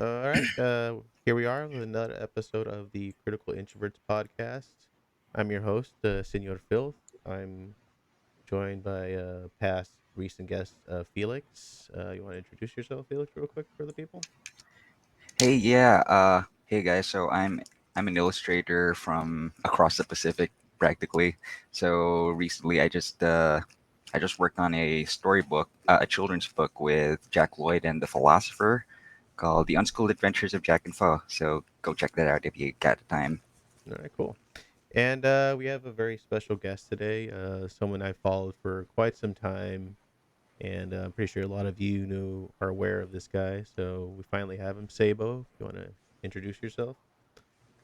All right. Here we are with another episode of the Critical Introverts podcast. I'm your host, Senor Filth. I'm joined by past recent guest, Felix. You want to introduce yourself, Felix, real quick for the people? Hey guys. I'm an illustrator from across the Pacific, practically. So recently, I just worked on a storybook, a children's book with Jack Lloyd and the philosopher, called The Unschooled Adventures of Jack and Foe. So go check that out if you got the time. All right, cool. And we have a very special guest today, someone I followed for quite some time, and I'm pretty sure a lot of you are aware of this guy. So we finally have him, Sabo. If you want to introduce yourself.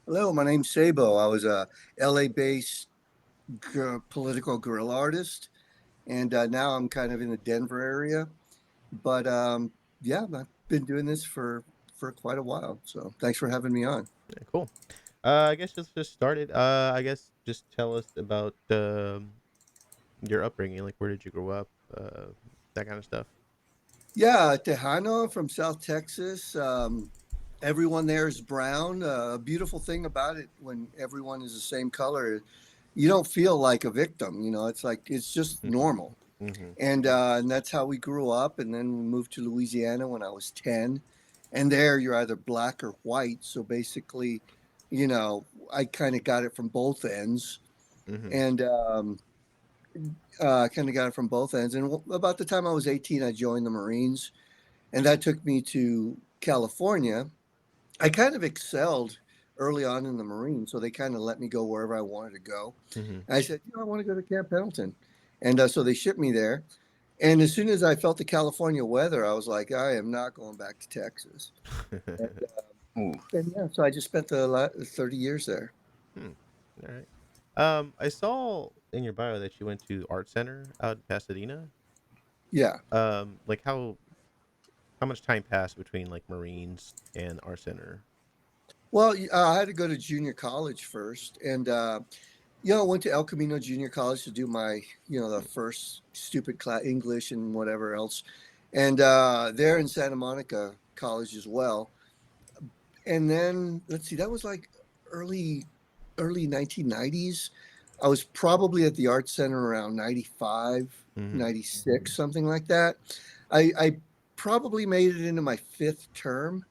Hello, my name's Sabo. I was a LA-based political guerrilla artist, and now I'm kind of in the Denver area. But yeah, I've been doing this for quite a while. So thanks for having me on. Yeah, cool. I guess just start it. I guess just tell us about your upbringing. Like, where did you grow up? That kind of stuff. Yeah, Tejano from South Texas. Everyone there is brown. A beautiful thing about it when everyone is the same color, you don't feel like a victim. It's like it's just normal. Mm-hmm. And that's how we grew up. And then we moved to Louisiana when I was 10. And there you're either black or white. So basically, I kind of got it from both ends. Mm-hmm. And kind of got it from both ends. And about the time I was 18, I joined the Marines. And that took me to California. I kind of excelled early on in the Marines. So they kind of let me go wherever I wanted to go. Mm-hmm. And I said, I want to go to Camp Pendleton. And so they shipped me there. And as soon as I felt the California weather, I was like, I am not going back to Texas. And, Ooh. and yeah, so I just spent the 30 years there. Hmm. All right. I saw in your bio that you went to art center out in Pasadena. Yeah. Like how much time passed between like Marines and art center? Well, I had to go to junior college first. And I went to El Camino Junior College to do my, the first stupid class, English and whatever else. And there in Santa Monica College as well. And then, let's see, that was like early, early 1990s. I was probably at the Art Center around 95, Mm-hmm. 96, something like that. I probably made it into my fifth term.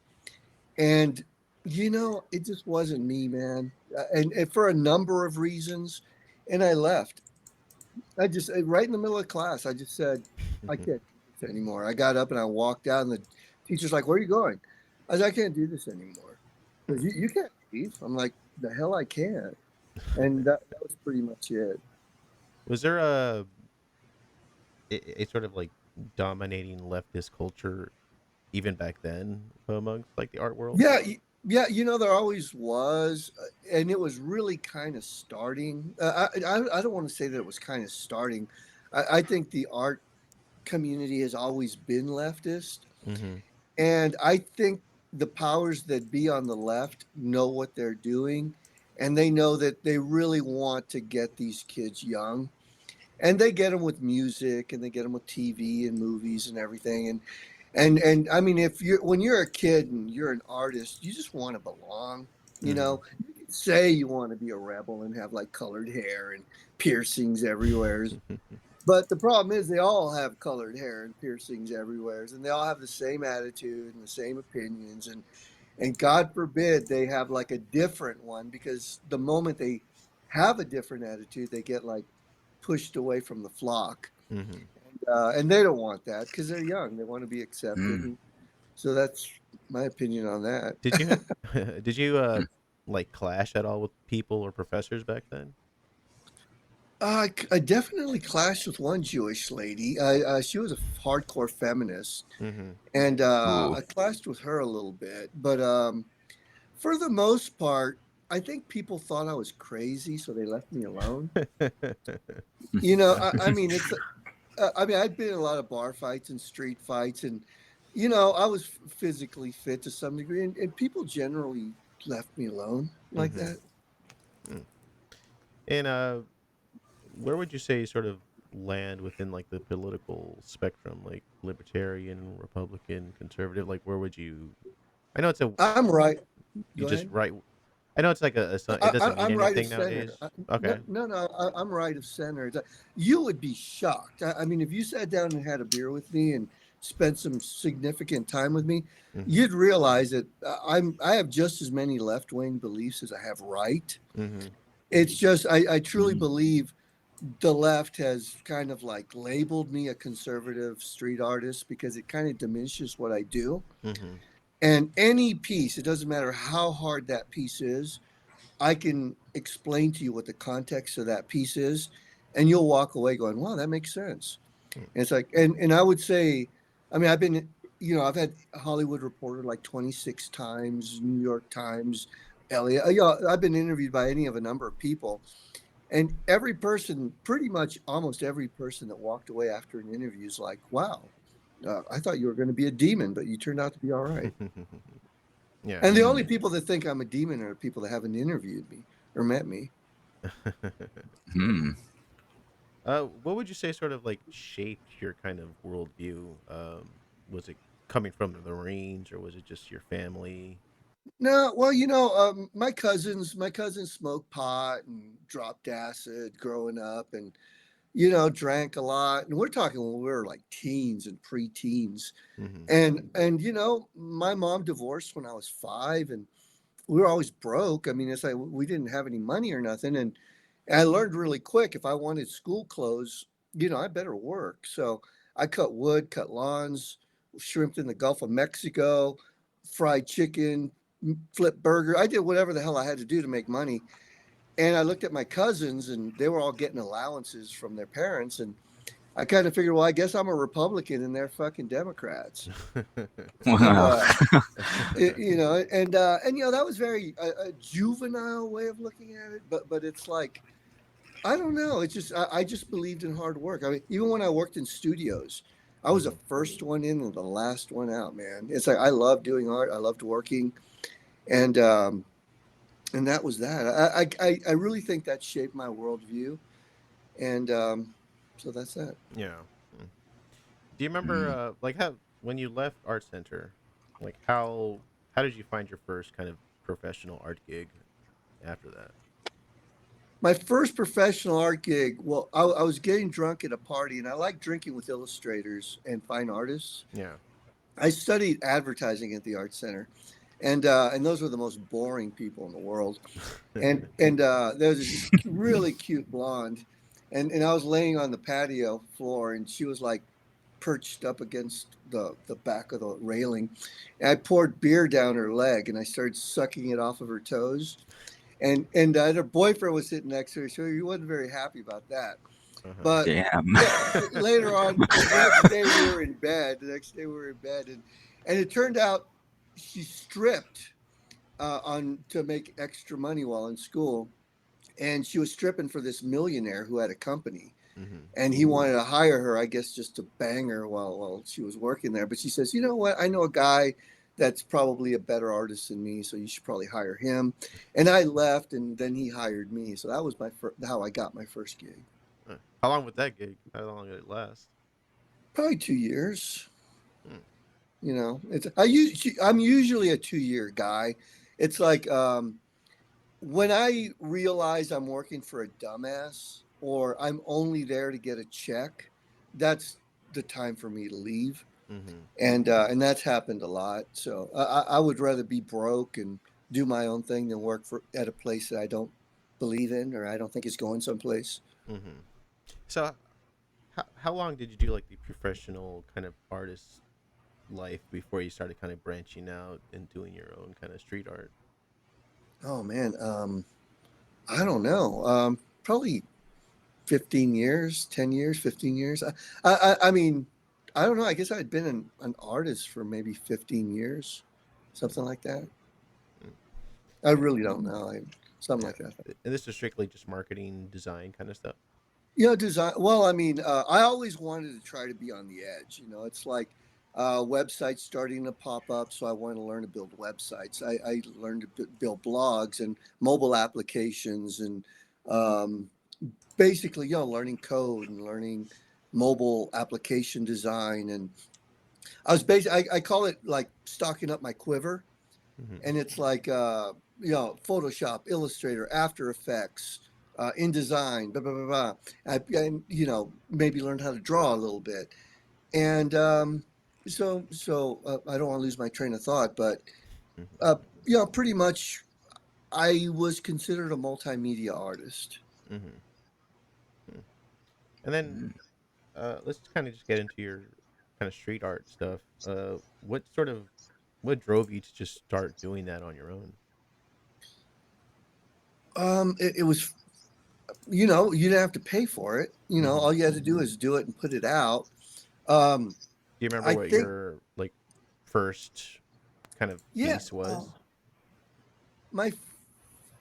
And, it just wasn't me, man. And for a number of reasons. And I left. I just, right in the middle of class, I just said, I can't do this anymore. I got up and I walked out, and the teacher's like, Where are you going? I said, I can't do this anymore. Because you can't leave. I'm like, The hell I can't. And that was pretty much it. Was there a sort of like dominating leftist culture even back then amongst like the art world? Yeah, yeah, there always was, and it was really kind of starting. I don't want to say that it was kind of starting. I think the art community has always been leftist, Mm-hmm. and I think the powers that be on the left know what they're doing, and they know that they really want to get these kids young, and they get them with music, and they get them with TV and movies and everything, and I mean, if you're when you're a kid and you're an artist, you just want to belong. Mm-hmm. You can say you want to be a rebel and have like colored hair and piercings everywhere, but the problem is they all have colored hair and piercings everywhere, and they all have the same attitude and the same opinions, and God forbid they have like a different one, because the moment they have a different attitude, they get like pushed away from the flock, Mm-hmm. and they don't want that because they're young. They want to be accepted, Mm. and so that's my opinion on that. Did you did you like clash at all with people or professors back then? I definitely clashed with one Jewish lady. She was a hardcore feminist, Mm-hmm. and Ooh. I clashed with her a little bit. But for the most part, I think people thought I was crazy, so they left me alone. I mean, I mean, I've been in a lot of bar fights and street fights, and I was physically fit to some degree, and people generally left me alone like Mm-hmm. that. And where would you say you sort of land within like the political spectrum, like libertarian, Republican, conservative? Like, where would you I know it's a I'm right. you Go just ahead. write. I know it's like it doesn't mean I'm right of anything center. nowadays. Okay. I'm right of center. You would be shocked. I mean, if you sat down and had a beer with me and spent some significant time with me, Mm-hmm. you'd realize that I have just as many left wing beliefs as I have right. Mm-hmm. It's just I truly Mm. believe the left has kind of like labeled me a conservative street artist because it kind of diminishes what I do. Mm-hmm. And any piece, it doesn't matter how hard that piece is, I can explain to you what the context of that piece is, and you'll walk away going, "Wow, that makes sense." And it's like, and I would say, I mean, I've been, I've had Hollywood Reporter like 26 times, New York Times, Elliot. I've been interviewed by any of a number of people, and every person, pretty much almost every person that walked away after an interview is like, "Wow, I thought you were going to be a demon, but you turned out to be all right." Yeah. And the only Mm. people that think I'm a demon are people that haven't interviewed me or met me. Hmm. What would you say sort of like shaped your kind of worldview? Was it coming from the Marines or was it just your family? No, well, my cousins smoked pot and dropped acid growing up, and drank a lot. And we're talking when we were like teens and preteens. Mm-hmm. And my mom divorced when I was 5, and we were always broke. I mean, it's like we didn't have any money or nothing. And I learned really quick if I wanted school clothes, I better work. So I cut wood, cut lawns, shrimped in the Gulf of Mexico, fried chicken, flip burger. I did whatever the hell I had to do to make money. And I looked at my cousins, and they were all getting allowances from their parents. And I kind of figured, well, I guess I'm a Republican and they're fucking Democrats. And Wow. that was very a juvenile way of looking at it, but it's like I don't know. It's just I just believed in hard work. I mean, even when I worked in studios, I was the Mm-hmm. first one in and the last one out. Man, it's like I loved doing art. I loved working, and that was that. I really think that shaped my worldview, and so that's that. Yeah. Mm. Do you remember Mm. like how when you left art center, like how did you find your first kind of professional art gig after that? My first professional art gig. Well, I was getting drunk at a party, and I like drinking with illustrators and fine artists. Yeah. I studied advertising at the art center, and those were the most boring people in the world. And there was this really cute blonde, and I was laying on the patio floor, and she was like perched up against the back of the railing, and I poured beer down her leg, and I started sucking it off of her toes, and her boyfriend was sitting next to her, so he wasn't very happy about that. Uh-huh. But Damn. later on, the next day we were in bed. The next day we were in bed, and it turned out she stripped on to make extra money while in school, and she was stripping for this millionaire who had a company, Mm-hmm. and he wanted to hire her, I guess, just to bang her while she was working there. But she says, you know what? I know a guy that's probably a better artist than me, so you should probably hire him. And I left, and then he hired me. So that was how I got my first gig. How long was that gig? How long did it last? Probably 2 years. Hmm. I'm usually a 2 year guy. It's like when I realize I'm working for a dumbass or I'm only there to get a check, that's the time for me to leave. Mm-hmm. And that's happened a lot. So I would rather be broke and do my own thing than work for at a place that I don't believe in or I don't think is going someplace. Mm-hmm. So how long did you do like the professional kind of artist life before you started kind of branching out and doing your own kind of street art? Oh man, I don't know. Probably 15 years, 10 years, 15 years. I mean, I don't know. I guess I'd been an artist for maybe 15 years, something like that. Mm. I really don't know. Something Yeah. like that. And this is strictly just marketing, design kind of stuff. Design. Well, I mean, I always wanted to try to be on the edge. It's like websites starting to pop up. So I wanted to learn to build websites. I learned to build blogs and mobile applications and um, basically, learning code and learning mobile application design. And I was basically, I call it like stocking up my quiver. Mm-hmm. and it's like Photoshop, Illustrator, After Effects, InDesign, blah blah blah blah. And maybe learn how to draw a little bit. And I don't want to lose my train of thought, but Mm-hmm. uh, pretty much I was considered a multimedia artist. Mm-hmm. And then Mm. let's kind of just get into your kind of street art stuff. What drove you to just start doing that on your own? It was, you didn't have to pay for it. Mm-hmm. All you had to do is do it and put it out. Um, Do you remember I what think, your like first kind of yeah, piece was? my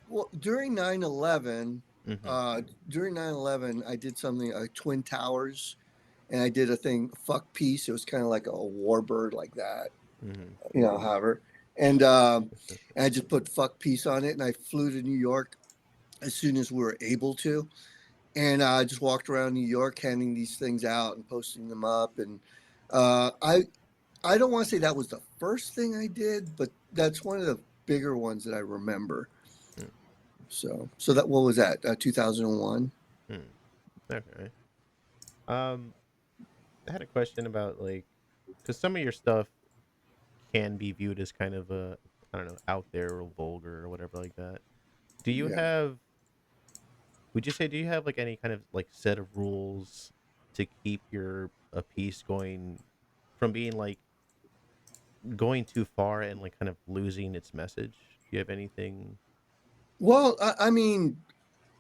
well, during 9/11, Mm-hmm. during 9/11, I did something, Twin Towers, and I did a thing, fuck peace. It was kind of like a warbird like that, Mm-hmm. however. And, I just put fuck peace on it, and I flew to New York as soon as we were able to. And I just walked around New York handing these things out and posting them up. And uh, I, I don't want to say that was the first thing I did, but that's one of the bigger ones that I remember. So that, what was that? 2001. Mm-hmm. Okay. Um, I had a question about like, because some of your stuff can be viewed as kind of I don't know, out there or vulgar or whatever like that. Do you Yeah. have? Would you say do you have like any kind of like set of rules to keep your a piece going from being like going too far and like kind of losing its message? Do you have anything? Well, I mean,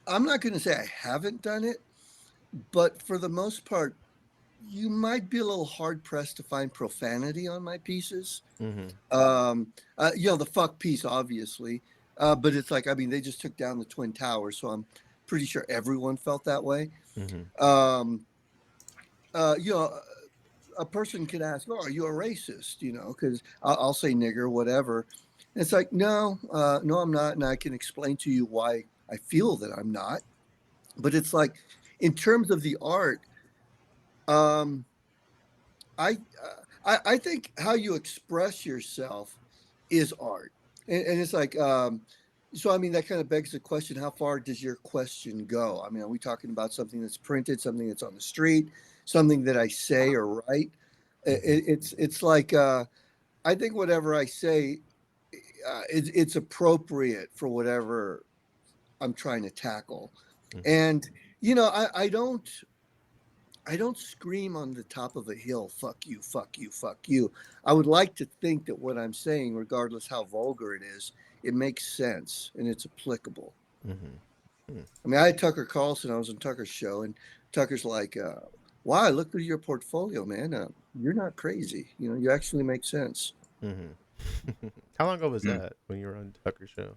I'm not going to say I haven't done it, but for the most part, you might be a little hard pressed to find profanity on my pieces. Mm-hmm. The fuck piece, obviously, but it's like, I mean, they just took down the Twin Towers, so I'm pretty sure everyone felt that way. Mm-hmm. Um, you know, a person could ask, "Oh, are you a racist?" Because I'll say nigger, whatever. And it's like, no, no, I'm not, and I can explain to you why I feel that I'm not. But it's like, in terms of the art, um, I think how you express yourself is art, and it's like, so I mean, that kind of begs the question: how far does your question go? I mean, are we talking about something that's printed, something that's on the street, something that I say or write? Mm-hmm. It's like, I think whatever I say, it's appropriate for whatever I'm trying to tackle, Mm-hmm. and I don't scream on the top of a hill, fuck you, fuck you, fuck you. I would like to think that what I'm saying, regardless how vulgar it is, it makes sense and it's applicable. Mm-hmm. Mm-hmm. I mean, I had Tucker Carlson, I was on Tucker's show, and Tucker's like, wow, I looked through your portfolio, man. You're not crazy. You actually make sense. Mm-hmm. How long ago was Mm. that when you were on Tucker's show?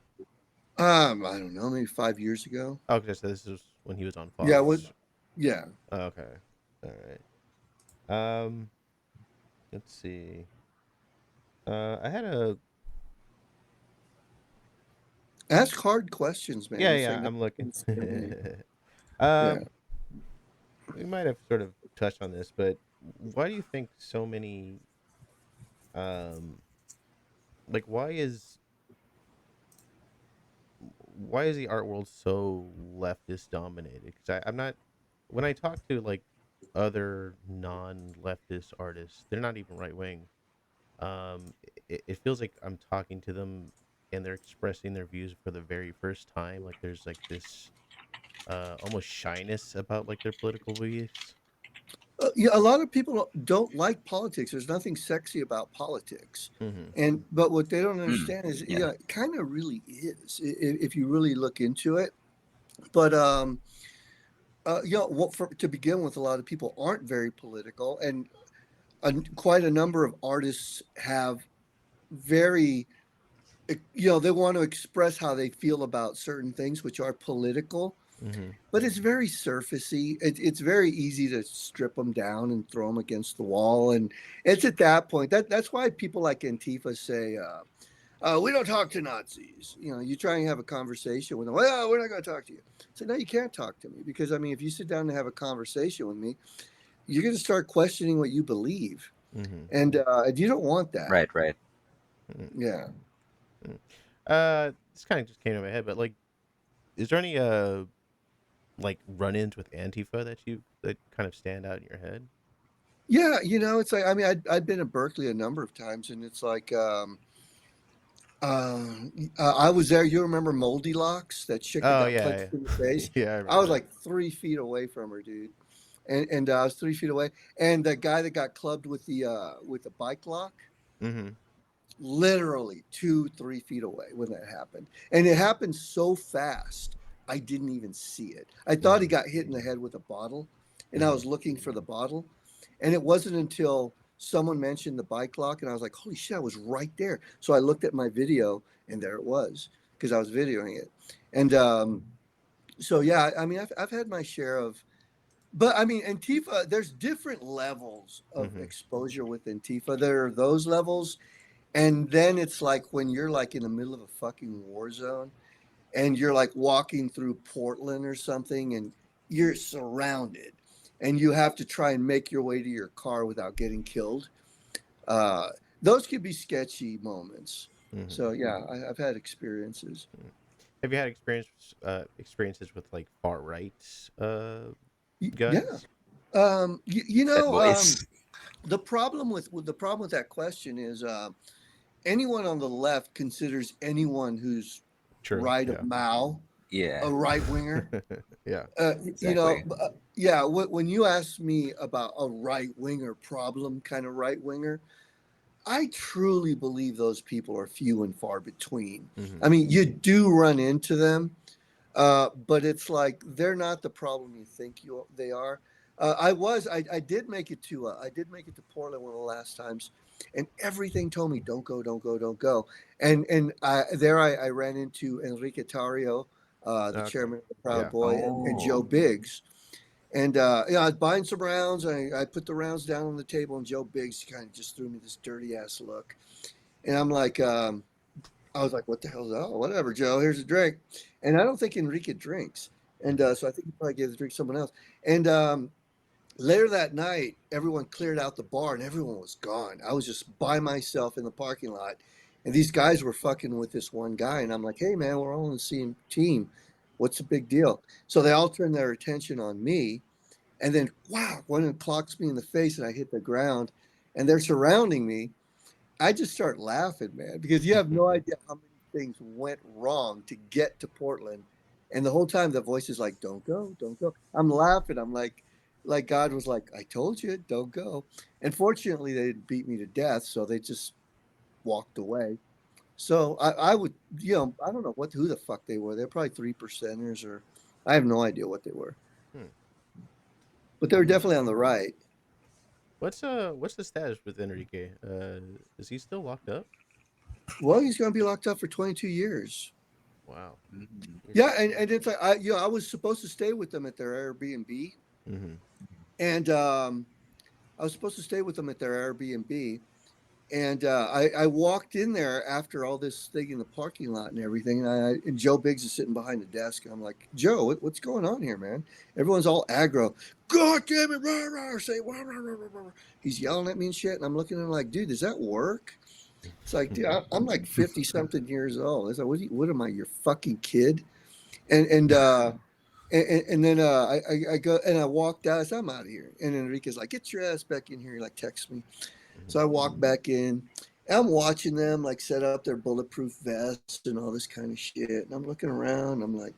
I don't know, maybe 5 years ago. Oh, okay, so this is when he was on Yeah, what? Fox. Yeah. Oh, okay, all right. Let's see. I had a Ask hard questions, man. yeah, It's like yeah. no I'm looking. one's scare me. Yeah. um, we might have sort of touched on this, but why do you think so many um like why is the art world so leftist dominated? Because I'm not when I talk to like other non-leftist artists, they're not even right wing. It feels like I'm talking to them and they're expressing their views for the very first time. Like there's like this almost shyness about like their political beliefs. Yeah, a lot of people don't like politics. There's nothing sexy about politics, Mm-hmm. and but what they don't Mm. understand is, Yeah. yeah, it kind of really is if you really look into it. But to begin with, a lot of people aren't very political, and quite a number of artists have very, they want to express how they feel about certain things, which are political, Mm-hmm. but it's very surfacey. It's very easy to strip them down and throw them against the wall, and it's at that point that's why people like Antifa say, "We don't talk to Nazis." You try and have a conversation with them. Well, we're not going to talk to you. So no, you can't talk to me because I mean, if you sit down and have a conversation with me, you're going to start questioning what you believe, Mm-hmm. and you don't want that. Right. Right. Yeah. Mm. This kind of just came to my head, but like, is there any like run-ins with Antifa that kind of stand out in your head? Yeah, it's like, I mean, I'd been in Berkeley a number of times, and it's like, uh, I was there. You remember Moldy Locks, that chick that Oh got yeah, punched in the yeah, face? yeah, I I remember was that. like 3 feet away from her, dude, and I was 3 feet away. And the guy that got clubbed with the bike lock, Mm-hmm. literally 2 3 feet away when that happened, and it happened so fast I didn't even see it. I thought he Mm-hmm. got hit in the head with a bottle, and I Mm-hmm. was looking for the bottle, and it wasn't until someone mentioned the bike lock, and I was like, holy shit, I was right there. So I looked at my video, and there it was, because I was videoing it. And so yeah, I mean, I've had my share of, but I mean, Antifa, there's different levels of Mm-hmm. exposure with Antifa. There are those levels, and then it's like when you're like in the middle of a fucking war zone, and you're like walking through Portland or something, and you're surrounded, and you have to try and make your way to your car without getting killed. Uh, those could be sketchy moments. Mm-hmm. So yeah, I've had experiences. Have you had experiences with like far right Yeah. guys? You, you Fat know, boys. the problem with that question is, anyone on the left considers anyone who's True. right of Yeah. Mao Yeah, a right winger. Yeah. exactly. Yeah. When you ask me about a right winger problem, kind of right winger, I truly believe those people are few and far between. Mm-hmm. I mean, you do run into them, but it's like they're not the problem you think they are. I did make it to Portland one of the last times, and everything told me don't go, don't go, don't go. And there I ran into Enrique Tario, the Okay. chairman of the Proud Yeah. Boy, and Joe Oh, Biggs. And yeah, I was buying some rounds. I put the rounds down on the table, and Joe Biggs kind of just threw me this dirty ass look. And I'm like, I was like, what the hell is that? Oh, whatever, Joe, here's a drink. And I don't think Enrique drinks. And Mm-hmm. so I think he probably gave the drink to someone else. And later that night, everyone cleared out the bar and everyone was gone. I was just by myself in the parking lot. And these guys were fucking with this one guy. And I'm like, hey, man, we're all on the same team. What's the big deal? So they all turned their attention on me. And then, wow, one clocks me in the face and I hit the ground. And they're surrounding me. I just start laughing, man, because you have no idea how many things went wrong to get to Portland. And the whole time the voice is like, don't go, don't go. I'm laughing. I'm like God was like, I told you, don't go. And fortunately, they didn't beat me to death. So they just walked away. So I would, I don't know who the fuck they were. They're probably 3%ers, or I have no idea what they were, Hmm. but they were definitely on the right. What's the status with Enrique? Is he still locked up? Well, he's going to be locked up for 22 years. Wow. mm, Yeah, Interesting. and it's like I was supposed to stay with them at their Airbnb, Mm-hmm. and I was supposed to stay with them at their Airbnb, and I walked in there after all this thing in the parking lot and everything, and Joe Biggs is sitting behind the desk, and I'm like, Joe, what's going on here, man? Everyone's all aggro. God damn it, rah, rah, say rah, rah, rah, rah, rah. He's yelling at me and shit, and I'm looking at him like, dude, does that work? It's like, dude, I'm like 50 something years old. It's like, what am I, your fucking kid? And then I go and I walked out. I said, I'm out of here. And Enrique's like, get your ass back in here. He like text me. Mm-hmm. So I walk back in. And I'm watching them like set up their bulletproof vests and all this kind of shit. And I'm looking around. I'm like,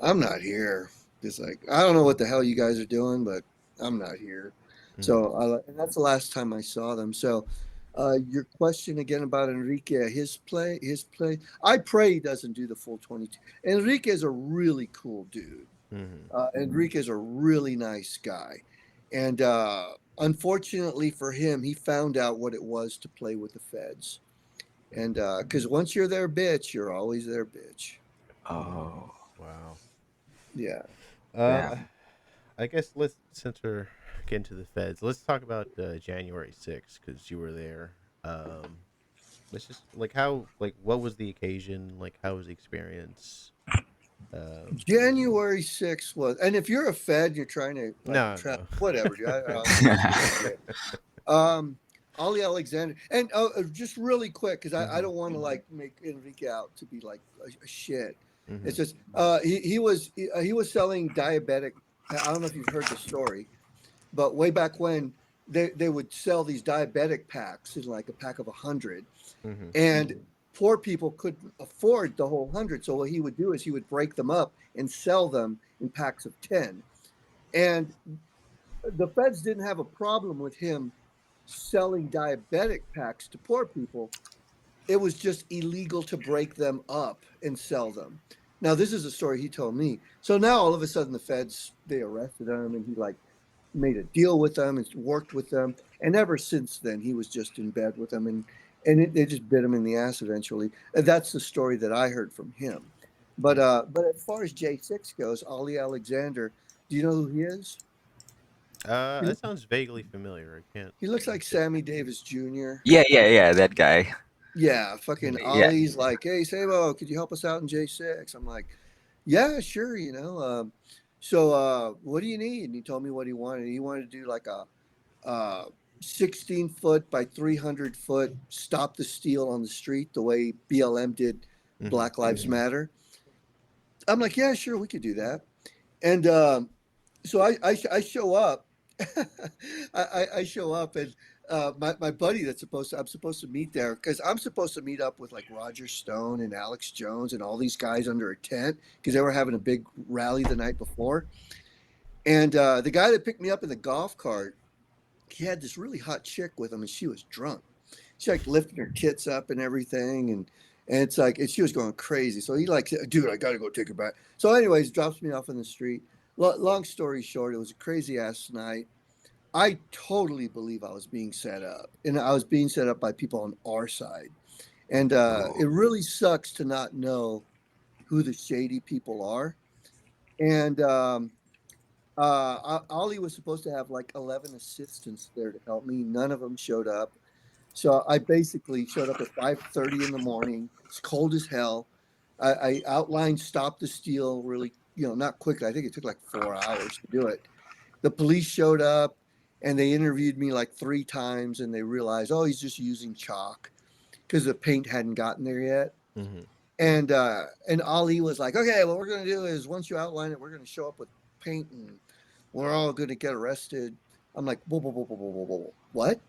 I'm not here. It's like, I don't know what the hell you guys are doing, but I'm not here. Mm-hmm. And that's the last time I saw them. So your question again about Enrique, his play. I pray he doesn't do the full 22. Enrique is a really cool dude. Mm-hmm. Enrique is a really nice guy. And unfortunately for him, he found out what it was to play with the feds. And because once you're their bitch, you're always their bitch. oh, Wow. Yeah. Um, damn. I guess since we're getting to the feds, let's talk about January 6th because you were there. Um, let's just like what was the occasion? Like how was the experience? Um, January 6th was, and if you're a Fed, you're trying to like no, trap, no. whatever, dude. I don't give a shit. Um, Ollie Alexander, and just really quick, because I Mm-hmm. don't want to like make Enrique out to be like a shit. Mm-hmm. It's just he was selling diabetic. I don't know if you've heard the story, but way back when they would sell these diabetic packs in like a pack of 100, Mm-hmm. and poor people couldn't afford the whole 100. So what he would do is he would break them up and sell them in packs of 10. And the feds didn't have a problem with him selling diabetic packs to poor people. It was just illegal to break them up and sell them. Now, this is a story he told me. So now all of a sudden the feds, they arrested him, and he like made a deal with them and worked with them. And ever since then, he was just in bed with them, they just bit him in the ass eventually. And that's the story that I heard from him. But as far as J6 goes, Ollie Alexander, do you know who he is? He, That sounds vaguely familiar. I can't he looks place like it. Sammy Davis Jr. Yeah, that guy. Yeah, fucking Yeah. Ollie's like, hey, Sabo, could you help us out in J6? I'm like, yeah, sure, what do you need? And he told me what he wanted. He wanted to do like a 16 foot by 300-foot stop the steal on the street the way BLM did Mm-hmm. Black Lives Matter. I'm like, yeah, sure, we could do that. And I show up. I show up, and my buddy I'm supposed to meet there, because I'm supposed to meet up with like Roger Stone and Alex Jones and all these guys under a tent, because they were having a big rally the night before. And the guy that picked me up in the golf cart, he had this really hot chick with him, and she was drunk. She like lifting her tits up and everything, and it's like, and she was going crazy. So he like, dude, I gotta go take her back. So anyways, drops me off in the street. Long story short, it was a crazy ass night. I totally believe I was being set up, and I was being set up by people on our side. And it really sucks to not know who the shady people are. And Ollie was supposed to have like 11 assistants there to help me. None of them showed up. So I basically showed up at 5:30 in the morning. It's cold as hell. I outlined stop the steal really, not quickly. I think it took like 4 hours to do it. The police showed up, and they interviewed me like 3 times, and they realized, oh, he's just using chalk, because the paint hadn't gotten there yet. Mm-hmm. And Ali was like, okay, what we're gonna do is, once you outline it, we're gonna show up with paint, and we're all gonna get arrested. I'm like, whoa, whoa, whoa, whoa, whoa, whoa, whoa. What?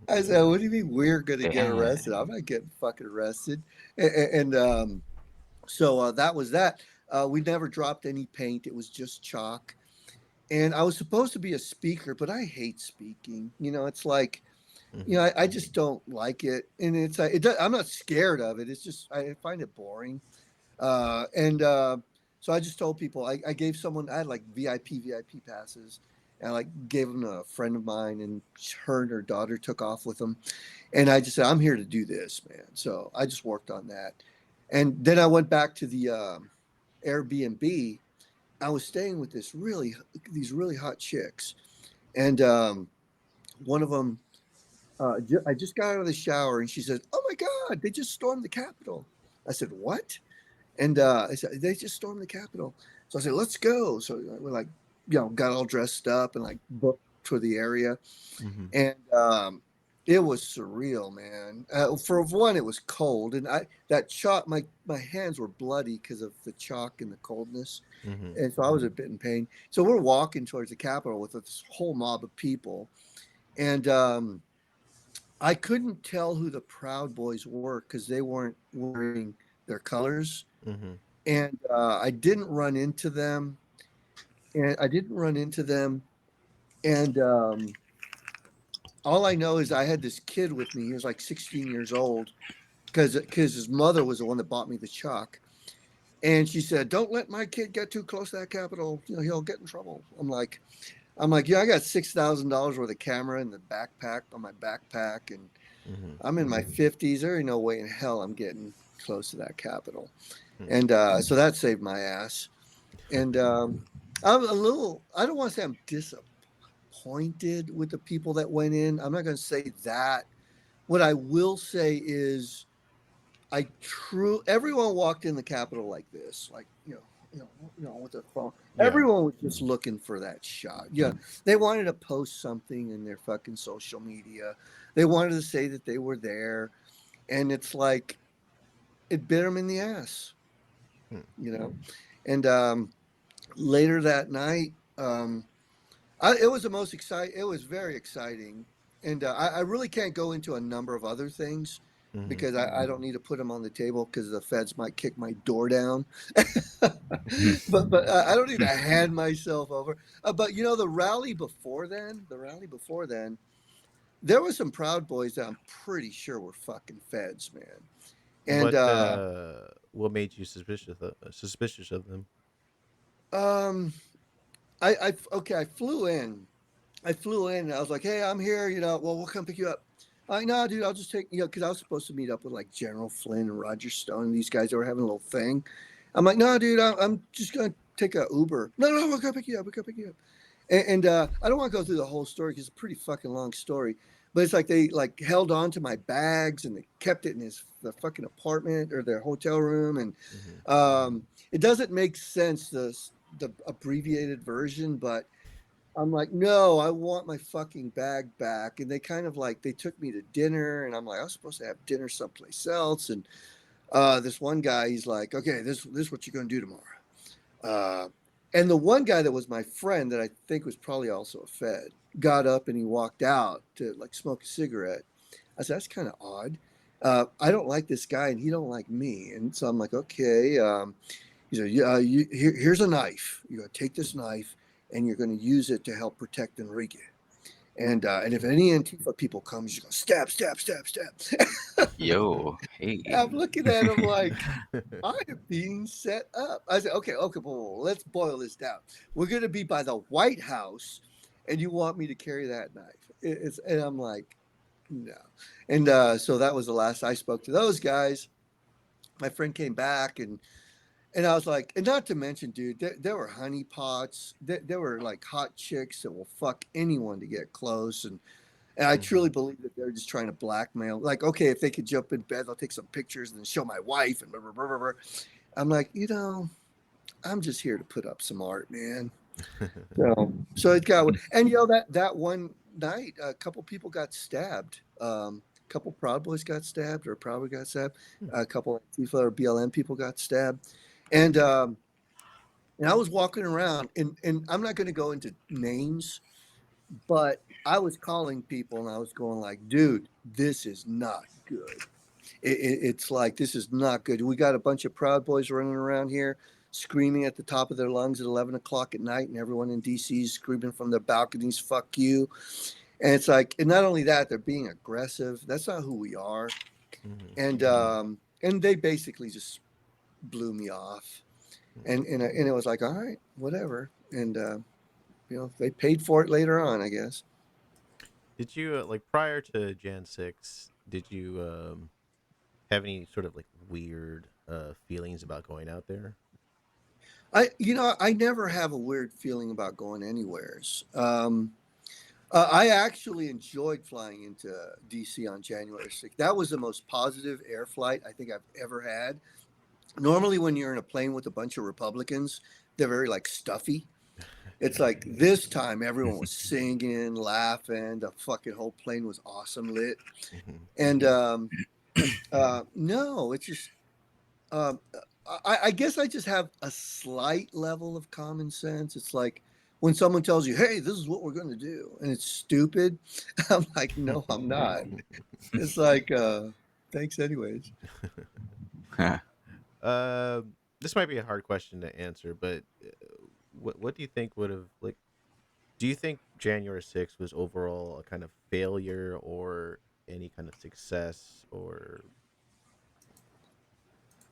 I said, what do you mean we're gonna get Yeah. arrested? I'm not getting fucking arrested. And that was that. We never dropped any paint. It was just chalk. And I was supposed to be a speaker, but I hate speaking. It's like, Mm-hmm. I just don't like it, and it's I'm not scared of it. It's just I find it boring, and so I just told people, I gave someone, I had like VIP passes, and I like gave them to a friend of mine, and her and her daughter took off with them, and I just said, I'm here to do this, man. So I just worked on that, and then I went back to the Airbnb. I was staying with these really hot chicks, and one of them, I just got out of the shower, and she said, "Oh my God, they just stormed the Capitol." I said, "What?" And I said, "They just stormed the Capitol." So I said, "Let's go." So we like, got all dressed up and like booked for the area, Mm-hmm. and it was surreal, man. For one, it was cold, and that chalk, my hands were bloody because of the chalk and the coldness, Mm-hmm. and so I was a bit in pain. So we're walking towards the Capitol with this whole mob of people, and I couldn't tell who the Proud Boys were because they weren't wearing their colors, Mm-hmm. and I didn't run into them. And I didn't run into them, and all I know is I had this kid with me. He was like 16 years old, because his mother was the one that bought me the chalk, and she said, "Don't let my kid get too close to that Capitol. He'll get in trouble." I'm like, yeah, I got $6,000 worth of camera in the backpack on my backpack, and Mm-hmm. I'm in my 50s. There ain't no way in hell I'm getting close to that Capitol. Mm-hmm. And so that saved my ass. And I don't want to say I'm disappointed with the people that went in. I'm not going to say that. What I will say is everyone walked in the Capitol like this, like, with their phone. Yeah. Everyone was just looking for that shot. Yeah, they wanted to post something in their fucking social media. They wanted to say that they were there, and it's like it bit them in the ass, Hmm. you know. And later that night, it was the most exciting. It was very exciting, and I really can't go into a number of other things Hmm. because I don't need to put them on the table because the feds might kick my door down. But I don't need to hand myself over. But the rally before then, there were some Proud Boys that I'm pretty sure were fucking feds, man. And What made you suspicious of them? um, okay, I flew in. And I was like, hey, I'm here. Well, we'll come pick you up. Like, no, dude, I'll just take, because I was supposed to meet up with like General Flynn and Roger Stone and these guys that were having a little thing. I'm like, no, dude, I'm just going to take a Uber. No, we'll come pick you up. We'll come pick you up. And I don't want to go through the whole story because it's a pretty fucking long story. But it's like they like held on to my bags and they kept it in the fucking apartment or their hotel room. And Hmm. it doesn't make sense, the abbreviated version, but I'm like, no, I want my fucking bag back. And they kind of like, they took me to dinner, and I'm like, I was supposed to have dinner someplace else. And this one guy, he's like, okay, this is what you're going to do tomorrow. And the one guy that was my friend that I think was probably also a Fed got up and he walked out to like smoke a cigarette. I said, that's kind of odd. I don't like this guy and he don't like me. And so I'm like, okay. He said, yeah, here's a knife. You're going to take this knife and you're going to use it to help protect Enrique. And if any Antifa people come, you're going to stab, stab, stab, stab. Yo, hey. I'm looking at him like, I am being set up. I said, okay, well, let's boil this down. We're going to be by the White House, and you want me to carry that knife? And I'm like, no. And so that was the last I spoke to those guys. My friend came back, and I was like, and not to mention, dude, there were honeypots. There were like hot chicks that will fuck anyone to get close. And I truly Hmm. believe that they're just trying to blackmail. Like, okay, if they could jump in bed, they'll take some pictures and then show my wife and blah, blah, blah, blah, blah. I'm like, I'm just here to put up some art, man. So it got, and that one night, a couple people got stabbed. A couple Proud Boys got stabbed, or probably got stabbed. A couple Antifa or BLM people got stabbed, and I was walking around, and I'm not going to go into names, but I was calling people and I was going like, dude, this is not good. It's like, this is not good. We got a bunch of Proud Boys running around here screaming at the top of their lungs at 11 o'clock at night, and everyone in DC is screaming from their balconies, fuck you. And it's like, and not only that, they're being aggressive. That's not who we are. Hmm. And they basically just blew me off. And it was like, all right, whatever. And they paid for it later on, I guess. Did you like prior to Jan 6? Did you have any sort of like weird feelings about going out there? I never have a weird feeling about going anywheres. I actually enjoyed flying into DC on January 6th. That was the most positive air flight I think I've ever had. Normally, when you're in a plane with a bunch of Republicans, they're very like stuffy. It's like this time everyone was singing, laughing. The fucking whole plane was awesome lit. Hmm. And no, it's just um, I guess I just have a slight level of common sense. It's like when someone tells you, "Hey, this is what we're going to do," and it's stupid. I'm like, "No, I'm not." It's like, thanks, anyways. This might be a hard question to answer, but what do you think would have like? Do you think January 6th was overall a kind of failure or any kind of success or?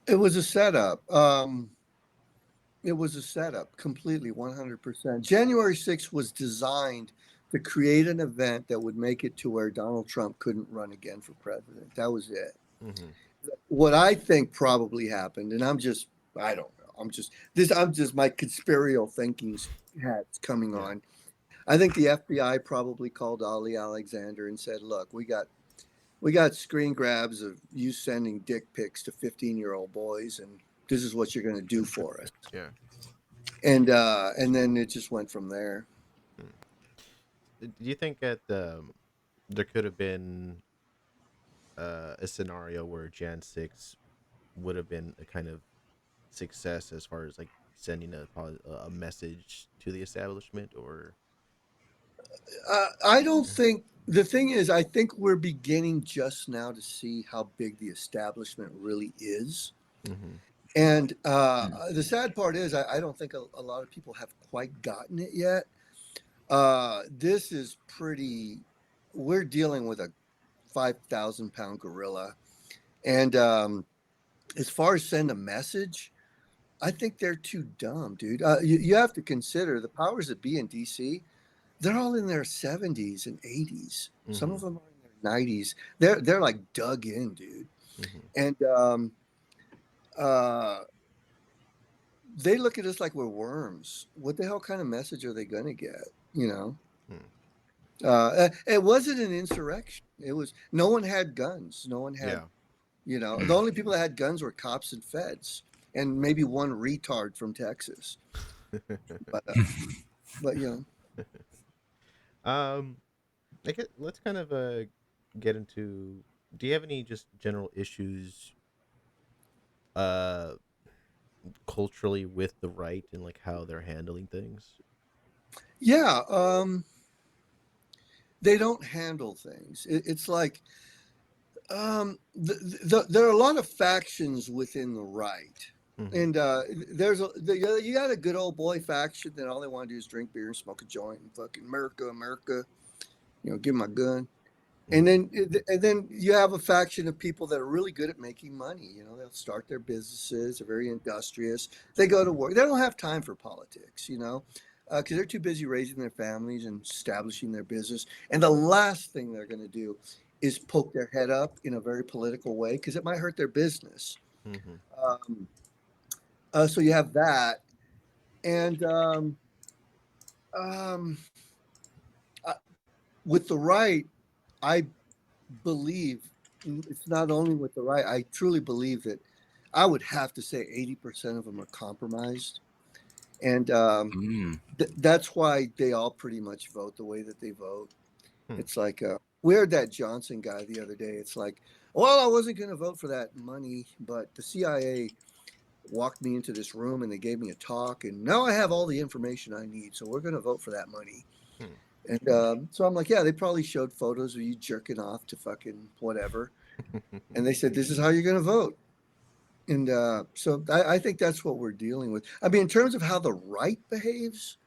It was a setup. It was a setup, completely, 100%. January 6th was designed to create an event that would make it to where Donald Trump couldn't run again for president. That was it. Hmm. What I think probably happened, and I don't know. I'm just my conspirial thinking hats coming Yeah. on. I think the FBI probably called Ali Alexander and said, "Look, we got screen grabs of you sending dick pics to 15-year-old boys, and this is what you're going to do for us." Yeah. and then it just went from there. Do you think that there could have been a scenario where Jan 6 would have been a kind of success as far as like sending a message to the establishment, or I don't think the thing is, I think we're beginning just now to see how big the establishment really is. mm-hmm. And Mm. the sad part is, I don't think a lot of people have quite gotten it yet. This is pretty, we're dealing with a 5,000 pound gorilla. And as far as send a message, I think they're too dumb, dude. You have to consider the powers that be in DC. They're all in their 70s and 80s. Some Mm-hmm. of them are in their 90s. They're like dug in, dude. Mm-hmm. And uh, they look at us like we're worms. What the hell kind of message are they going to get? You know, Hmm. it wasn't an insurrection. It was no one had guns. No one had, Yeah. you know, the Mm. only people that had guns were cops and feds, and maybe one retard from Texas. But but you know, um, I guess let's kind of get into. Do you have any just general issues uh culturally with the right and like how they're handling things? yeah, they don't handle things. It's like there are a lot of factions within the right. Mm-hmm. And you got a good old boy faction that all they want to do is drink beer and smoke a joint and fucking America, you know, give them a gun. And Mm-hmm. then you have a faction of people that are really good at making money. You know, they'll start their businesses. They're very industrious. They go to work. They don't have time for politics. You know, because they're too busy raising their families and establishing their business. And the last thing they're going to do is poke their head up in a very political way because it might hurt their business. Mm-hmm. Um, so you have that, and um, uh, with the right, I believe it's not only with the right. I truly believe that I would have to say 80% of them are compromised, and Mm. that's why they all pretty much vote the way that they vote. Hmm. It's like we heard that Johnson guy the other day. It's like, well, I wasn't going to vote for that money, but the CIA walked me into this room and they gave me a talk, and now I have all the information I need. So we're going to vote for that money. Hmm. And so I'm like, yeah, they probably showed photos of you jerking off to fucking whatever. And they said, this is how you're going to vote. And so I think that's what we're dealing with. I mean, in terms of how the right behaves,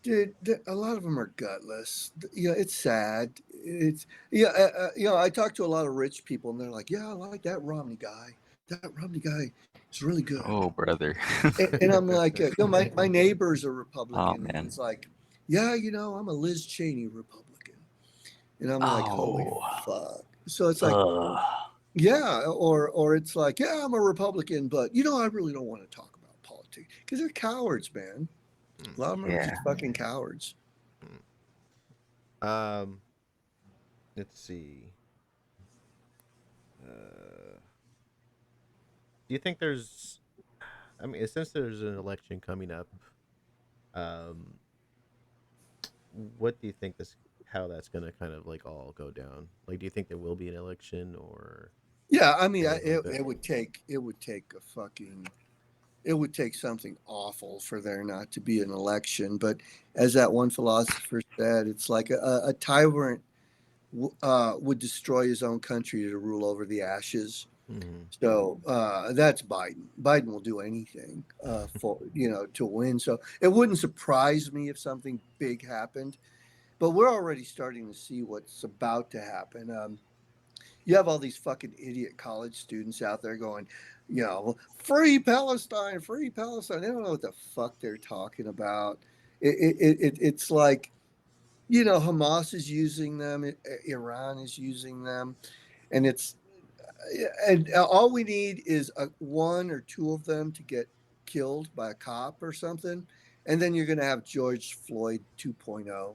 dude, a lot of them are gutless. You know, it's sad. It's yeah. You know, I talk to a lot of rich people, and they're like, "Yeah, I like that Romney guy. That Romney guy is really good." Oh, brother. And I'm like, you know, my neighbor's a Oh, Republican, and man. he's like, "Yeah, you know, I'm a Liz Cheney Republican," and I'm like, "Holy Oh. fuck!" So it's like, yeah, or it's like, "Yeah, I'm a Republican, but you know, I really don't want to talk about politics because they're cowards, man. A lot of them are Yeah. just fucking cowards." um, let's see. Uh, do you think there's? I mean, since there's an election coming up, um, what do you think this? How that's gonna kind of like all go down? Like, do you think there will be an election, or Yeah, I mean, anything like that? it would take something awful for there not to be an election. But as that one philosopher said, it's like a tyrant would destroy his own country to rule over the ashes. Mm-hmm. So that's Biden. Biden will do anything for to win. So it wouldn't surprise me if something big happened. But we're already starting to see what's about to happen. You have all these fucking idiot college students out there going, you know, free Palestine, free Palestine. They don't know what the fuck they're talking about. It's like, you know, Hamas is using them, Iran is using them, and all we need is one or two of them to get killed by a cop or something, and then you're going to have George Floyd 2.0.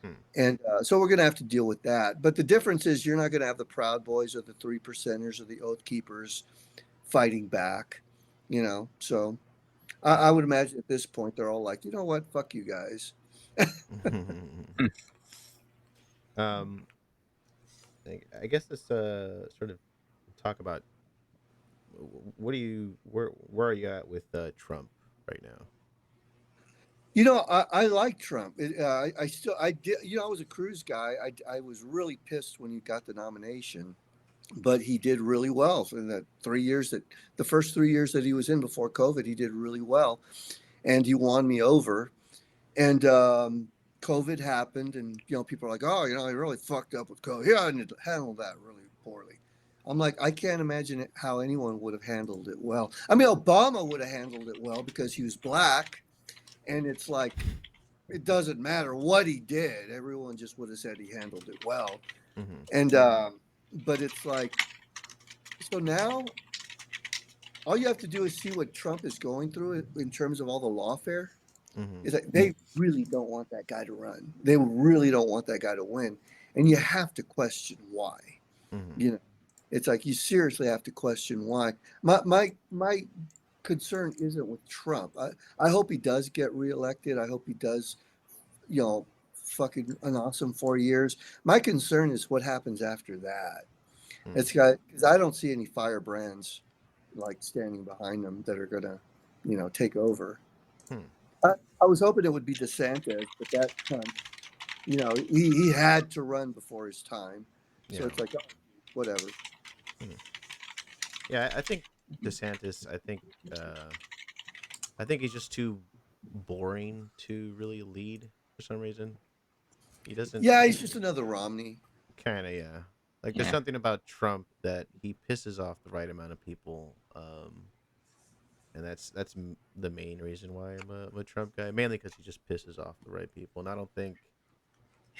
Hmm. And so we're going to have to deal with that. But the difference is you're not going to have the Proud Boys or the Three Percenters or the Oath Keepers fighting back, you know. So I would imagine at this point they're all like, you know what, fuck you guys. Mm. um, I guess let's sort of talk about what do you where are you at with Trump right now? You know, I like Trump. I still, I did, you know, I was a Cruz guy. I was really pissed when he got the nomination, but he did really well in the 3 years the first 3 years that he was in before COVID, he did really well. And he won me over. And COVID happened, and you know, people are like, "Oh, you know, he really fucked up with COVID. He handled that really poorly." I'm like, I can't imagine how anyone would have handled it well. I mean, Obama would have handled it well because he was black, and it's like it doesn't matter what he did. Everyone just would have said he handled it well. Mm-hmm. And but it's like, so now all you have to do is see what Trump is going through in terms of all the lawfare. Mm-hmm. It's like they really don't want that guy to run. They really don't want that guy to win, and you have to question why. Mm-hmm. You know, it's like you seriously have to question why. My concern isn't with Trump. I hope he does get reelected. I hope he does, you know, fucking an awesome 4 years. My concern is what happens after that. It's got because I don't see any firebrands like standing behind them that are gonna, you know, take over. Mm-hmm. I, I was hoping it would be DeSantis, but that you know, he had to run before his time. So Yeah. it's like, oh, whatever. Mhm. Yeah, I think DeSantis. I think he's just too boring to really lead for some reason. He doesn't Yeah, he's just another Romney. kind of yeah. Like there's Yeah. something about Trump that he pisses off the right amount of people, and the main reason why I'm a Trump guy. Mainly because he just pisses off the right people, and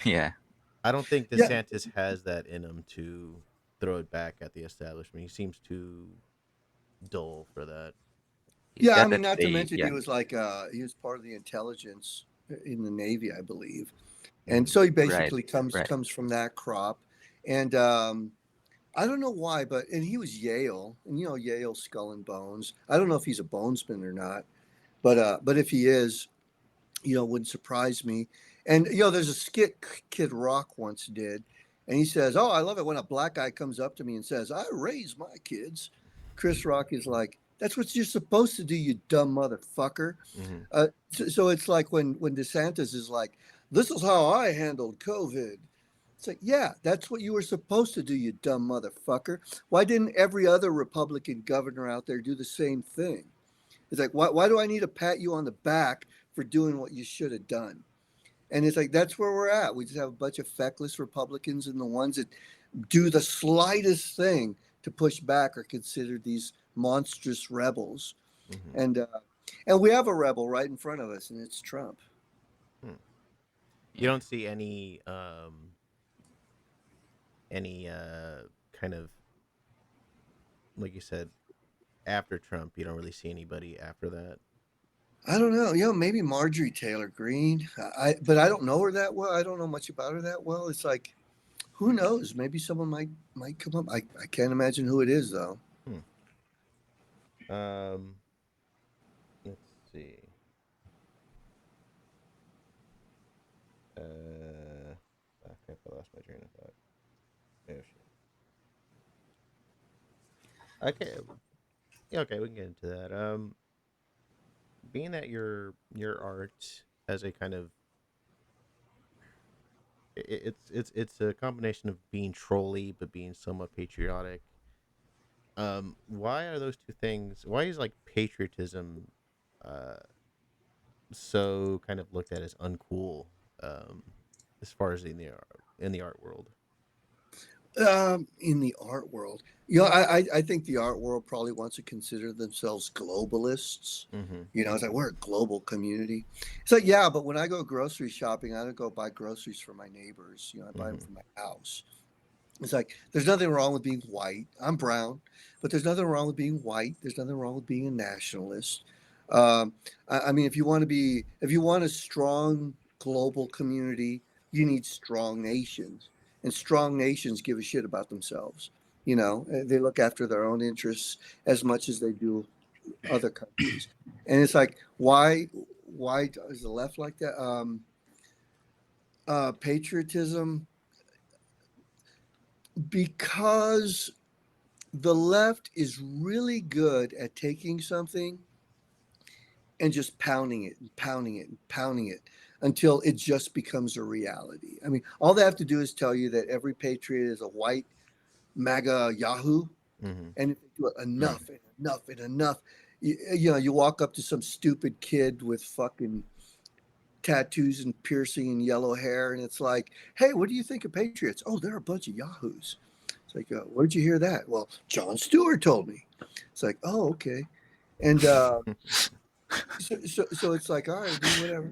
Yeah. I don't think Yeah, DeSantis has that in him to throw it back at the establishment. He seems too dull for that. He's yeah. I got mean, that not to fade. mention Yeah. he was part of the intelligence in the Navy, I believe, and Mm-hmm. so he Right. basically Right. comes from that crop. And I don't know why, but and he was Yale, and you know Yale Skull and Bones. I don't know if he's a bonesman or not, but if he is, you know, wouldn't surprise me. And you know, there's a skit Kid Rock once did, and he says, "Oh, I love it when a black guy comes up to me and says, 'I raise my kids.'" Chris Rock is like, "That's what you're supposed to do, you dumb motherfucker." Mm-hmm. So it's like when DeSantis is like, "This is how I handled COVID." It's like, yeah, that's what you were supposed to do, you dumb motherfucker. Why didn't every other Republican governor out there do the same thing? It's like, why do I need to pat you on the back for doing what you should have done? And it's like, that's where we're at. We just have a bunch of feckless Republicans, and the ones that do the slightest thing to push back are considered these monstrous rebels. Mm-hmm. And, uh, and we have a rebel right in front of us, and it's Trump. Hmm. You Yeah. don't see any kind of like you said after Trump. You don't really see anybody after that. I don't know. You know, maybe Marjorie Taylor Greene. But I don't know her that well. I don't know much about her that well. It's like, who knows? Maybe someone might come up. I can't imagine who it is though. Hmm. Um, let's see. Okay, I lost my train of thought. Oh shit. Okay, yeah, okay, we can get into that. Being that your art has a kind of it's a combination of being trolly but being somewhat patriotic. Why are those two things? Why is like patriotism, uh, so kind of looked at as uncool, um, as far as in the art world? In the art world, you know, I think the art world probably wants to consider themselves globalists. Mm-hmm. You know, it's like we're a global community. It's like, yeah, but when I go grocery shopping, I don't go buy groceries for my neighbors. You know, I buy them Mm-hmm. for my house. It's like there's nothing wrong with being white. I'm brown, but there's nothing wrong with being white. There's nothing wrong with being a nationalist. I mean, if you want a strong global community, you need strong nations, and strong nations give a shit about themselves. You know, they look after their own interests as much as they do. other countries. And it's like, why is the left like that? Patriotism, because the left is really good at taking something and just pounding it and pounding it and pounding it until it just becomes a reality. I mean, all they have to do is tell you that every patriot is a white MAGA Yahoo, Mm-hmm. and if they do it Mm. enough and enough and enough, you walk up to some stupid kid with fucking tattoos and piercing and yellow hair, and it's like, hey, what do you think of patriots? Oh, they're a bunch of yahoos. It's like, where'd you hear that? Well, John Stewart told me. It's like, oh, okay. And so it's like, all right, dude, whatever.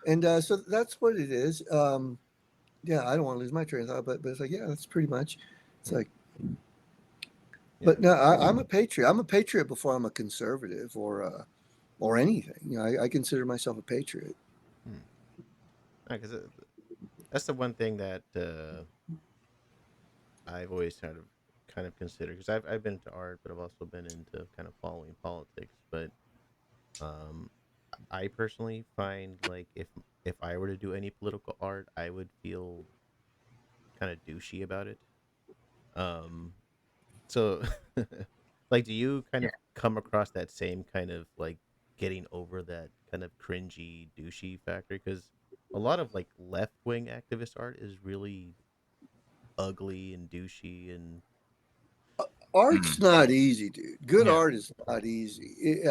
And so that's what it is. Yeah, I don't want to lose my train of thought, but it's like, yeah, that's pretty much. It's like, Yeah. but no, I'm a patriot. I'm a patriot before I'm a conservative or anything. I consider myself a patriot. Because that's the one thing that I've always kind of considered, because I've been into art, but I've also been into kind of following politics. But um, I personally find, like, if I were to do any political art, I would feel kind of douchey about it. Um, so, like, do you kind Yeah. of come across that same kind of, like, getting over that kind of cringy douchey factor? Because a lot of, like, left wing activist art is really ugly and douchey and Art's Mm. not easy, dude. Good yeah. art is not easy.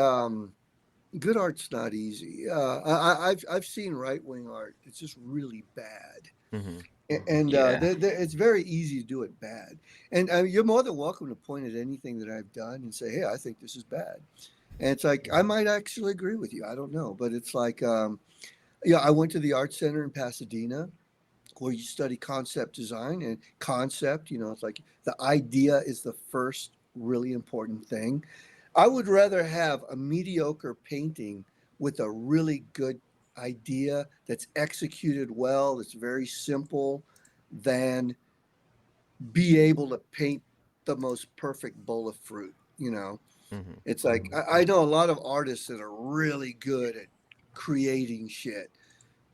Good art's not easy. I've seen right wing art. It's just really bad, Mm-hmm. and Yeah. it's very easy to do it bad. And you're more than welcome to point at anything that I've done and say, hey, I think this is bad. And it's like I might actually agree with you. I don't know, but it's like, yeah, I went to the art center in Pasadena where you study concept design and concept. It's like the idea is the first really important thing. I would rather have a mediocre painting with a really good idea that's executed well, that's very simple, than be able to paint the most perfect bowl of fruit. Mm-hmm. It's like I know a lot of artists that are really good at creating shit,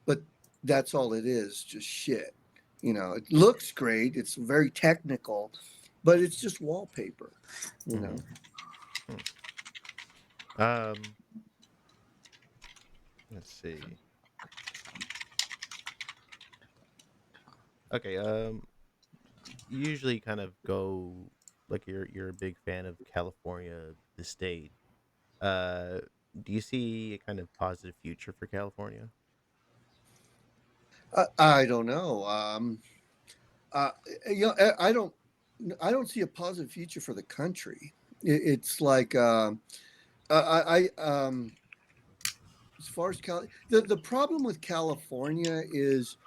but that's all it is, just shit. It looks great, it's very technical, but it's just wallpaper, you know. Mm-hmm. Um, let's see. Okay. You usually kind of go, like, you're a big fan of California, the state. Uh, do you see a kind of positive future for California? I don't know. Uh, I don't see a positive future for the country. It's like as far as the problem with California is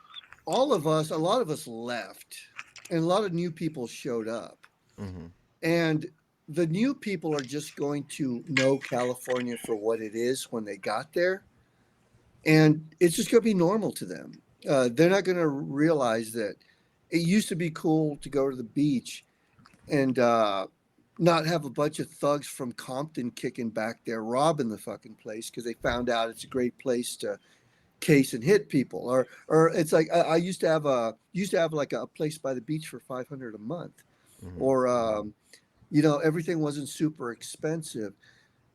a lot of us left, and a lot of new people showed up. Mm-hmm. And the new people are just going to know California for what it is when they got there. And it's just going to be normal to them. They're not going to realize that it used to be cool to go to the beach and not have a bunch of thugs from Compton kicking back there, robbing the fucking place because they found out it's a great place to case and hit people. Or it's like I used to have like a place by the beach for 500 a month. Mm-hmm. Or everything wasn't super expensive.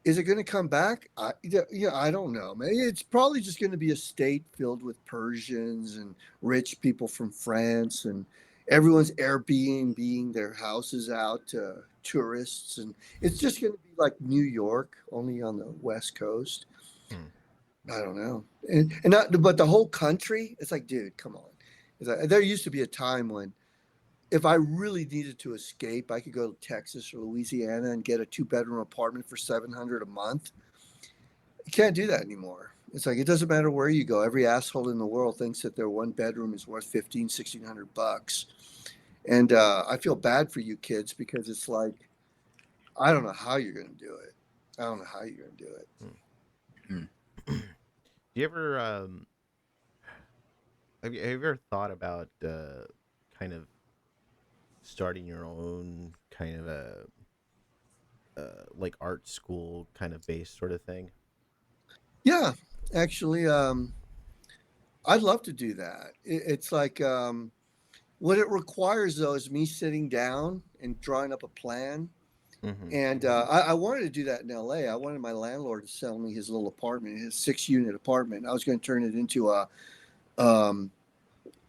Is it going to come back? I don't know, man. It's probably just going to be a state filled with Persians and rich people from France, and everyone's Airbnb their houses out to tourists, and it's just going to be like New York, only on the West Coast. Hmm. I don't know, and not, but the whole country, it's like, dude, come on. It's like, there used to be a time when if I really needed to escape, I could go to Texas or Louisiana and get a 2 bedroom apartment for 700 a month. You can't do that anymore. It's like it doesn't matter where you go. Every asshole in the world thinks that their 1 bedroom is worth 1,600 bucks. And I feel bad for you kids because it's like I don't know how you're going to do it. I don't know how you're going to do it. Hmm. Mm. Do you ever have you ever thought about kind of starting your own kind of a like art school kind of based sort of thing? Yeah, actually, I'd love to do that. It's like what it requires though is me sitting down and drawing up a plan. Mm-hmm. And I wanted to do that in LA. I wanted my landlord to sell me his little apartment, his 6 unit apartment. I was going to turn it into um,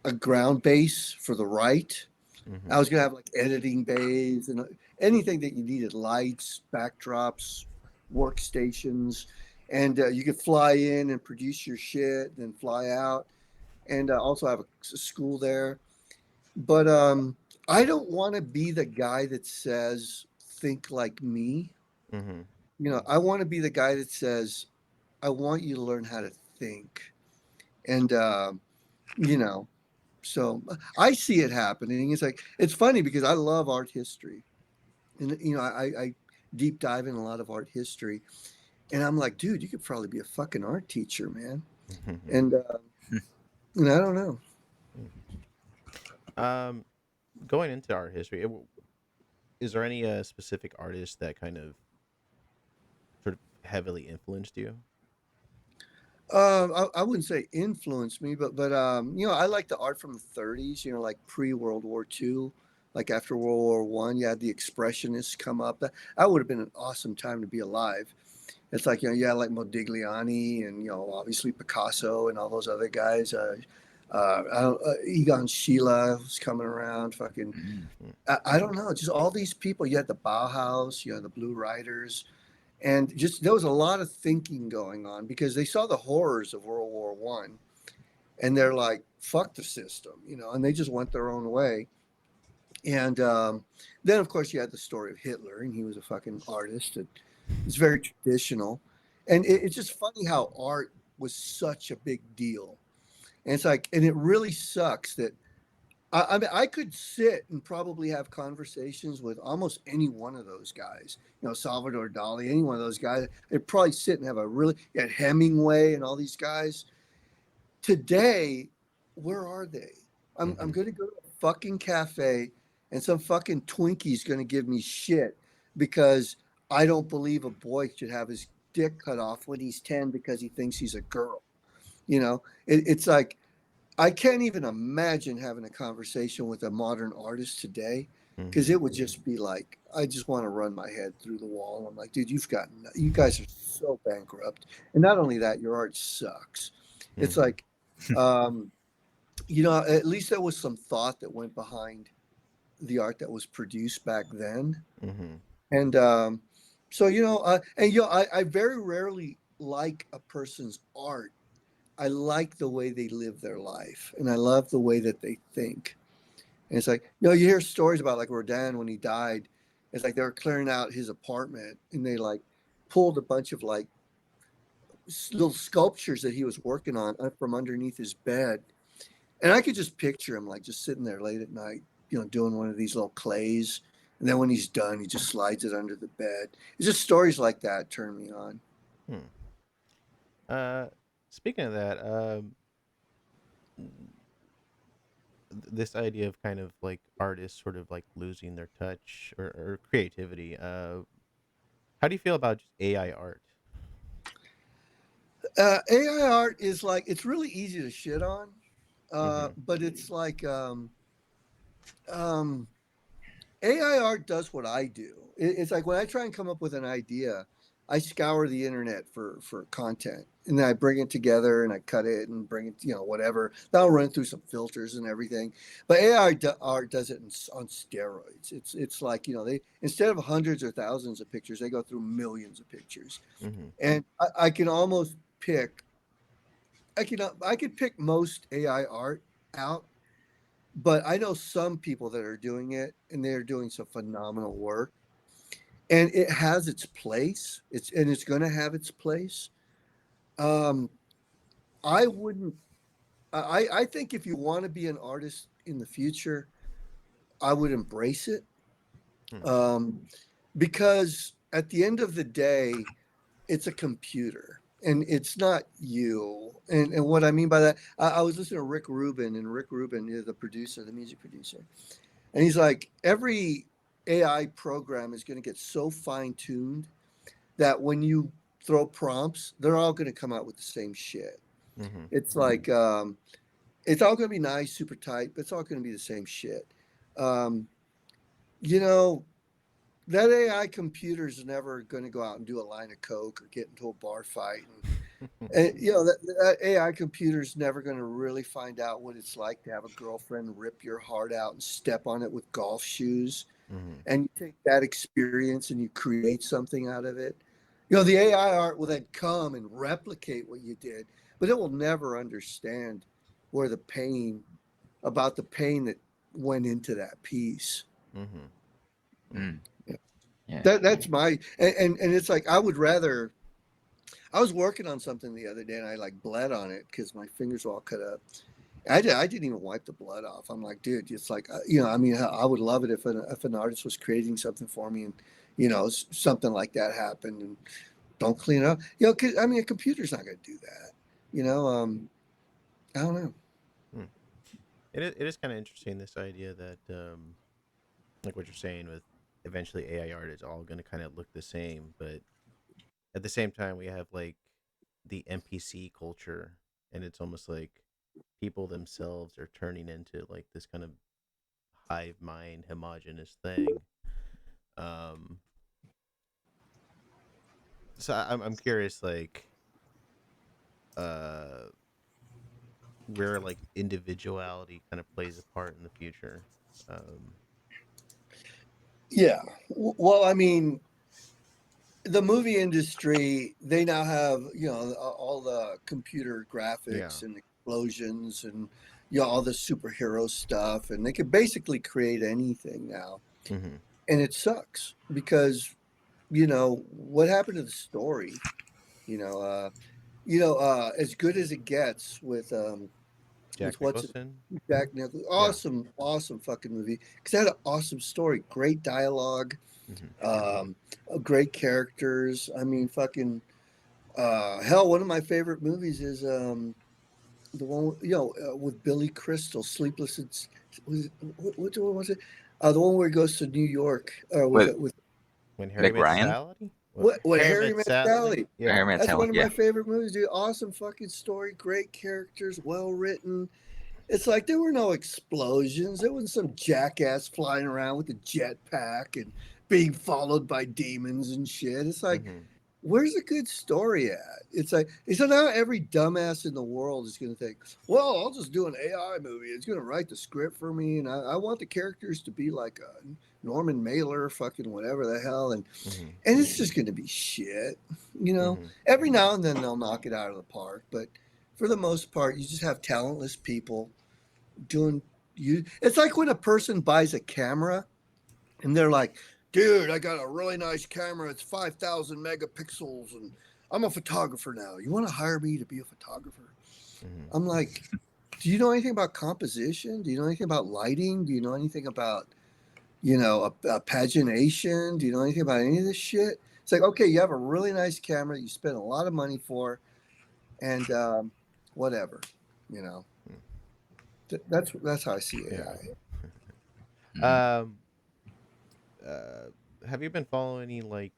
a ground base for the right. Mm-hmm. I was going to have like editing bays and anything that you needed, lights, backdrops, workstations. And you could fly in and produce your shit, then fly out. And also have a school there. But I don't want to be the guy that says, think like me. Mm-hmm. I want to be the guy that says, I want you to learn how to think. And, you know, so I see it happening. It's like, it's funny because I love art history. And, I deep dive in a lot of art history. And I'm like, dude, you could probably be a fucking art teacher, man. Mm-hmm. And, I don't know. Um, Going into art history, is there any specific artist that kind of sort of heavily influenced you? I wouldn't say influenced me, but I like the art from the 30s. Like pre World War II, like after World War One. You had the Expressionists come up. That would have been an awesome time to be alive. It's like you had like Modigliani and obviously Picasso and all those other guys. Egon Schiele was coming around. Fucking, Mm. I don't know. Just all these people. You had the Bauhaus. You had the Blue Riders, and just there was a lot of thinking going on because they saw the horrors of World War One, and they're like, "Fuck the system," and they just went their own way. And then, of course, you had the story of Hitler, and he was a fucking artist. It's very traditional, and it's just funny how art was such a big deal. And it's like, and it really sucks that I mean, I could sit and probably have conversations with almost any one of those guys. Salvador Dali, any one of those guys. They'd probably sit and have a really, you had Hemingway and all these guys. Today, where are they? I'm Mm-hmm. going to go to a fucking cafe and some fucking Twinkie's going to give me shit because I don't believe a boy should have his dick cut off when he's 10 because he thinks he's a girl. It's like, I can't even imagine having a conversation with a modern artist today because Mm-hmm. it would just be like, I just want to run my head through the wall. I'm like, dude, you guys are so bankrupt. And not only that, your art sucks. It's Mm-hmm. like, um, at least there was some thought that went behind the art that was produced back then. Mm-hmm. And so, I very rarely like a person's art. I like the way they live their life and I love the way that they think. And it's like, you hear stories about like Rodin when he died. It's like they were clearing out his apartment and they like pulled a bunch of like little sculptures that he was working on up from underneath his bed. And I could just picture him like just sitting there late at night, doing one of these little clays. And then when he's done, he just slides it under the bed. It's just stories like that turn me on. Hmm. Uh, Speaking of that, this idea of kind of like artists sort of like losing their touch or creativity. How do you feel about just AI art? AI art is like, it's really easy to shit on. Mm-hmm. But it's like um, AI art does what I do. It's like when I try and come up with an idea, I scour the internet for content, and then I bring it together and I cut it and bring it, whatever. That'll run through some filters and everything. But art does it on steroids. It's like they instead of hundreds or thousands of pictures, they go through millions of pictures, Mm-hmm. and I can almost pick. I could pick most AI art out, but I know some people that are doing it and they're doing some phenomenal work. And it has its place. It's going to have its place. Um, I wouldn't. I think if you want to be an artist in the future, I would embrace it, Hmm. um, because at the end of the day, it's a computer and it's not you. And what I mean by that, I was listening to Rick Rubin, and Rick Rubin is the producer, the music producer, and he's like AI program is going to get so fine tuned that when you throw prompts, they're all going to come out with the same shit. Mm-hmm. It's like it's all going to be nice, super tight, but it's all going to be the same shit. Um, you know, that AI computer is never going to go out and do a line of coke or get into a bar fight. And you know that AI computer is never going to really find out what it's like to have a girlfriend rip your heart out and step on it with golf shoes. Mm-hmm. And you take that experience and you create something out of it. You know, the AI art will then come and replicate what you did, but it will never understand where the pain that went into that piece. Mm-hmm. Mm. Mm. Yeah. That's my and it's like I would rather. I was working on something the other day and I like bled on it because my fingers were all cut up. I didn't even wipe the blood off. I'm like, dude, it's like, you know, I mean, I would love it if an artist was creating something for me and, you know, something like that happened and don't clean it up. You know, 'cause, I mean, a computer's not going to do that. You know, I don't know. Mm. It is kind of interesting, this idea that like what you're saying with eventually AI art is all going to kind of look the same, but at the same time we have like the NPC culture, and it's almost like people themselves are turning into like this kind of hive mind homogenous thing. Um, so I'm curious, like, uh, where like individuality kind of plays a part in the future. Um, Yeah. Well, I mean, the movie industry, they now have, you know, all the computer yeah. graphics and explosions and, you know, all the superhero stuff. And they can basically create anything now. Mm-hmm. And it sucks because, you know, what happened to the story? You know, as good as it gets Jack with what's it, Nicholson. Jack Nicholson, Yeah. awesome fucking movie because it had an awesome story, great dialogue, Mm-hmm. um, great characters. I mean, fucking hell, one of my favorite movies is the one with Billy Crystal, Sleepless. It's what one was it? The one where he goes to New York With with When Harry Meg Met Ryan, Sally. what Harry Harry Met Met Sally. Sally. Yeah. Harry Met That's Sally. one of Yeah. my favorite movies, dude. Awesome fucking story, great characters, well written. It's like there were no explosions. There wasn't some jackass flying around with a jetpack and being followed by demons and shit. It's like, Mm-hmm. where's a good story at? It's like, so now every dumbass in the world is going to think, well, I'll just do an AI movie. It's going to write the script for me. And I want the characters to be like Norman Mailer, fucking whatever the hell. Mm-hmm. And it's just going to be shit. You know, Mm-hmm. every now and then they'll knock it out of the park. But for the most part, you just have talentless people doing you. It's like when a person buys a camera and they're like, dude, I got a really nice camera. It's 5,000 megapixels and I'm a photographer now. You want to hire me to be a photographer? Mm-hmm. I'm like, do you know anything about composition? Do you know anything about lighting? Do you know anything about, a pagination? Do you know anything about any of this shit? It's like, okay, you have a really nice camera you spend a lot of money for and whatever, you know. That's how I see Yeah. AI. Mhm. Um. Uh. Have you been following any like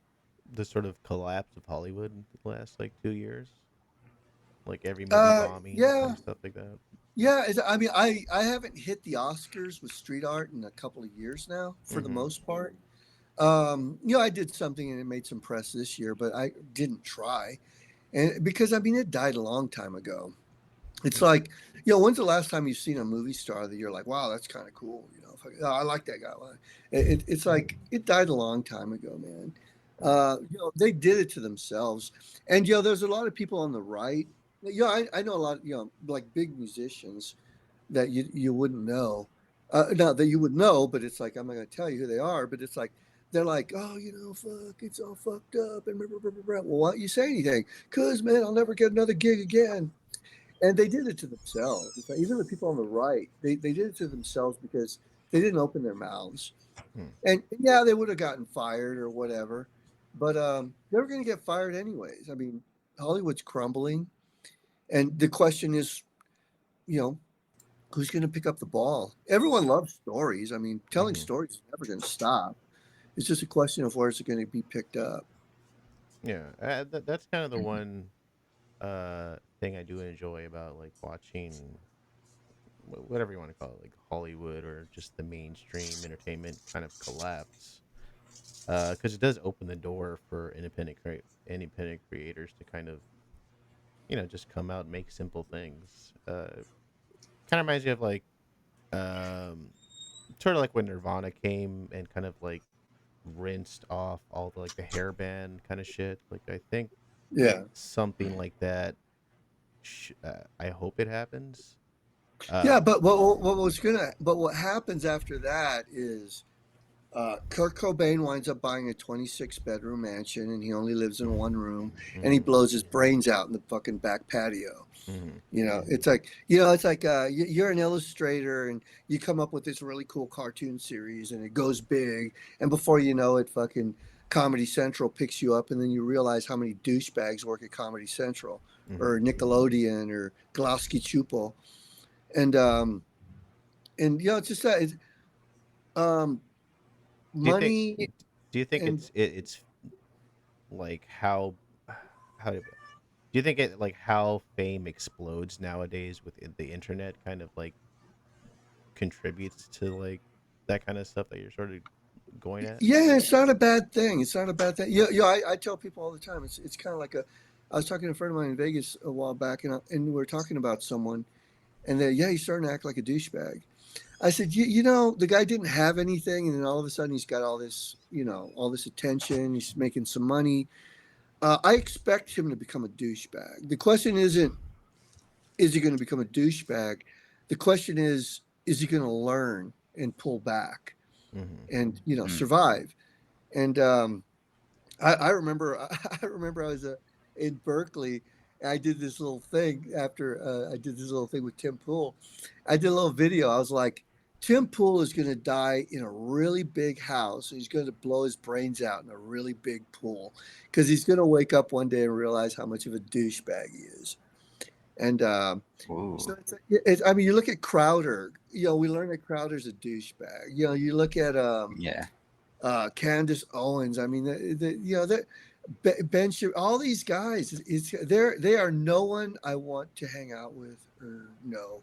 the sort of collapse of Hollywood in the last like 2 years? Like every movie bombing, kind Yeah, of stuff like that. yeah. I mean, I haven't hit the Oscars with street art in a couple of years now, for the Mm-hmm. most part. I did something and it made some press this year, but I didn't try, and because I mean, it died a long time ago. It's Mm-hmm. like, when's the last time you've seen a movie star that you're like, wow, that's kind of cool? I like that guy. It's like it died a long time ago, man. They did it to themselves, and there's a lot of people on the right. I know a lot, like big musicians that you wouldn't know, not that you would know, but it's like I'm not going to tell you who they are, but it's like they're like, oh, fuck, it's all fucked up, and blah, blah, blah, blah, blah. Well, why don't you say anything? Cause man, I'll never get another gig again. And they did it to themselves. It's like, even the people on the right, they did it to themselves because they didn't open their mouths. Mm-hmm. And yeah, they would have gotten fired or whatever, but they were going to get fired anyways. I mean, Hollywood's crumbling, and the question is, you know, who's going to pick up the ball? Everyone loves stories. I mean, telling Mm-hmm. stories is never going to stop. It's just a question of where's it going to be picked up. Yeah, that's kind of the one thing I do enjoy about like watching whatever you want to call it, like Hollywood or just the mainstream entertainment kind of collapse. Because it does open the door for independent creators to kind of just come out and make simple things. Kind of reminds me of like um sort of like when Nirvana came and kind of like rinsed off all the like the hairband kind of shit. Like I think Yeah. something like that. I hope it happens. Yeah, Um, but what happens after that is Kurt Cobain winds up buying a 26 bedroom mansion and he only lives in one room and he mhm, blows his brains out in the fucking back patio. mhm, It's like you're an illustrator and you come up with this really cool cartoon series and it goes big, and before you know it, fucking Comedy Central picks you up, and then you realize how many douchebags work at Comedy Central mhm. or Nickelodeon or Glasky Chupel, and um, it's just that um, Do you think? money Do you think and it's like how do you think it like how fame explodes nowadays with the internet kind of like contributes to like that kind of stuff that you're sort of going at? yeah, it's not a bad thing. It's not a bad thing. I tell people all the time. It's kind of like a. I was talking to a friend of mine in Vegas a while back, and we were talking about someone, and they, yeah, he's starting to act like a douchebag. I said, the guy didn't have anything, and then all of a sudden he's got all this, all this attention. He's making some money. I expect him to become a douchebag. The question isn't, is he going to become a douchebag? The question is he going to learn and pull back Mm-hmm. and, Mm. survive? And I remember, I remember I was in Berkeley. I did this little thing after I did this little thing with Tim Pool. I did a little video. I was like, Tim Pool is going to die in a really big house. He's going to blow his brains out in a really big pool because he's going to wake up one day and realize how much of a douchebag he is. And Ooh. so I mean, you look at Crowder. We learned that Crowder's a douchebag. You look at Yeah. Candace Owens. I mean, Ben, all these guys, they are no one I want to hang out with or know.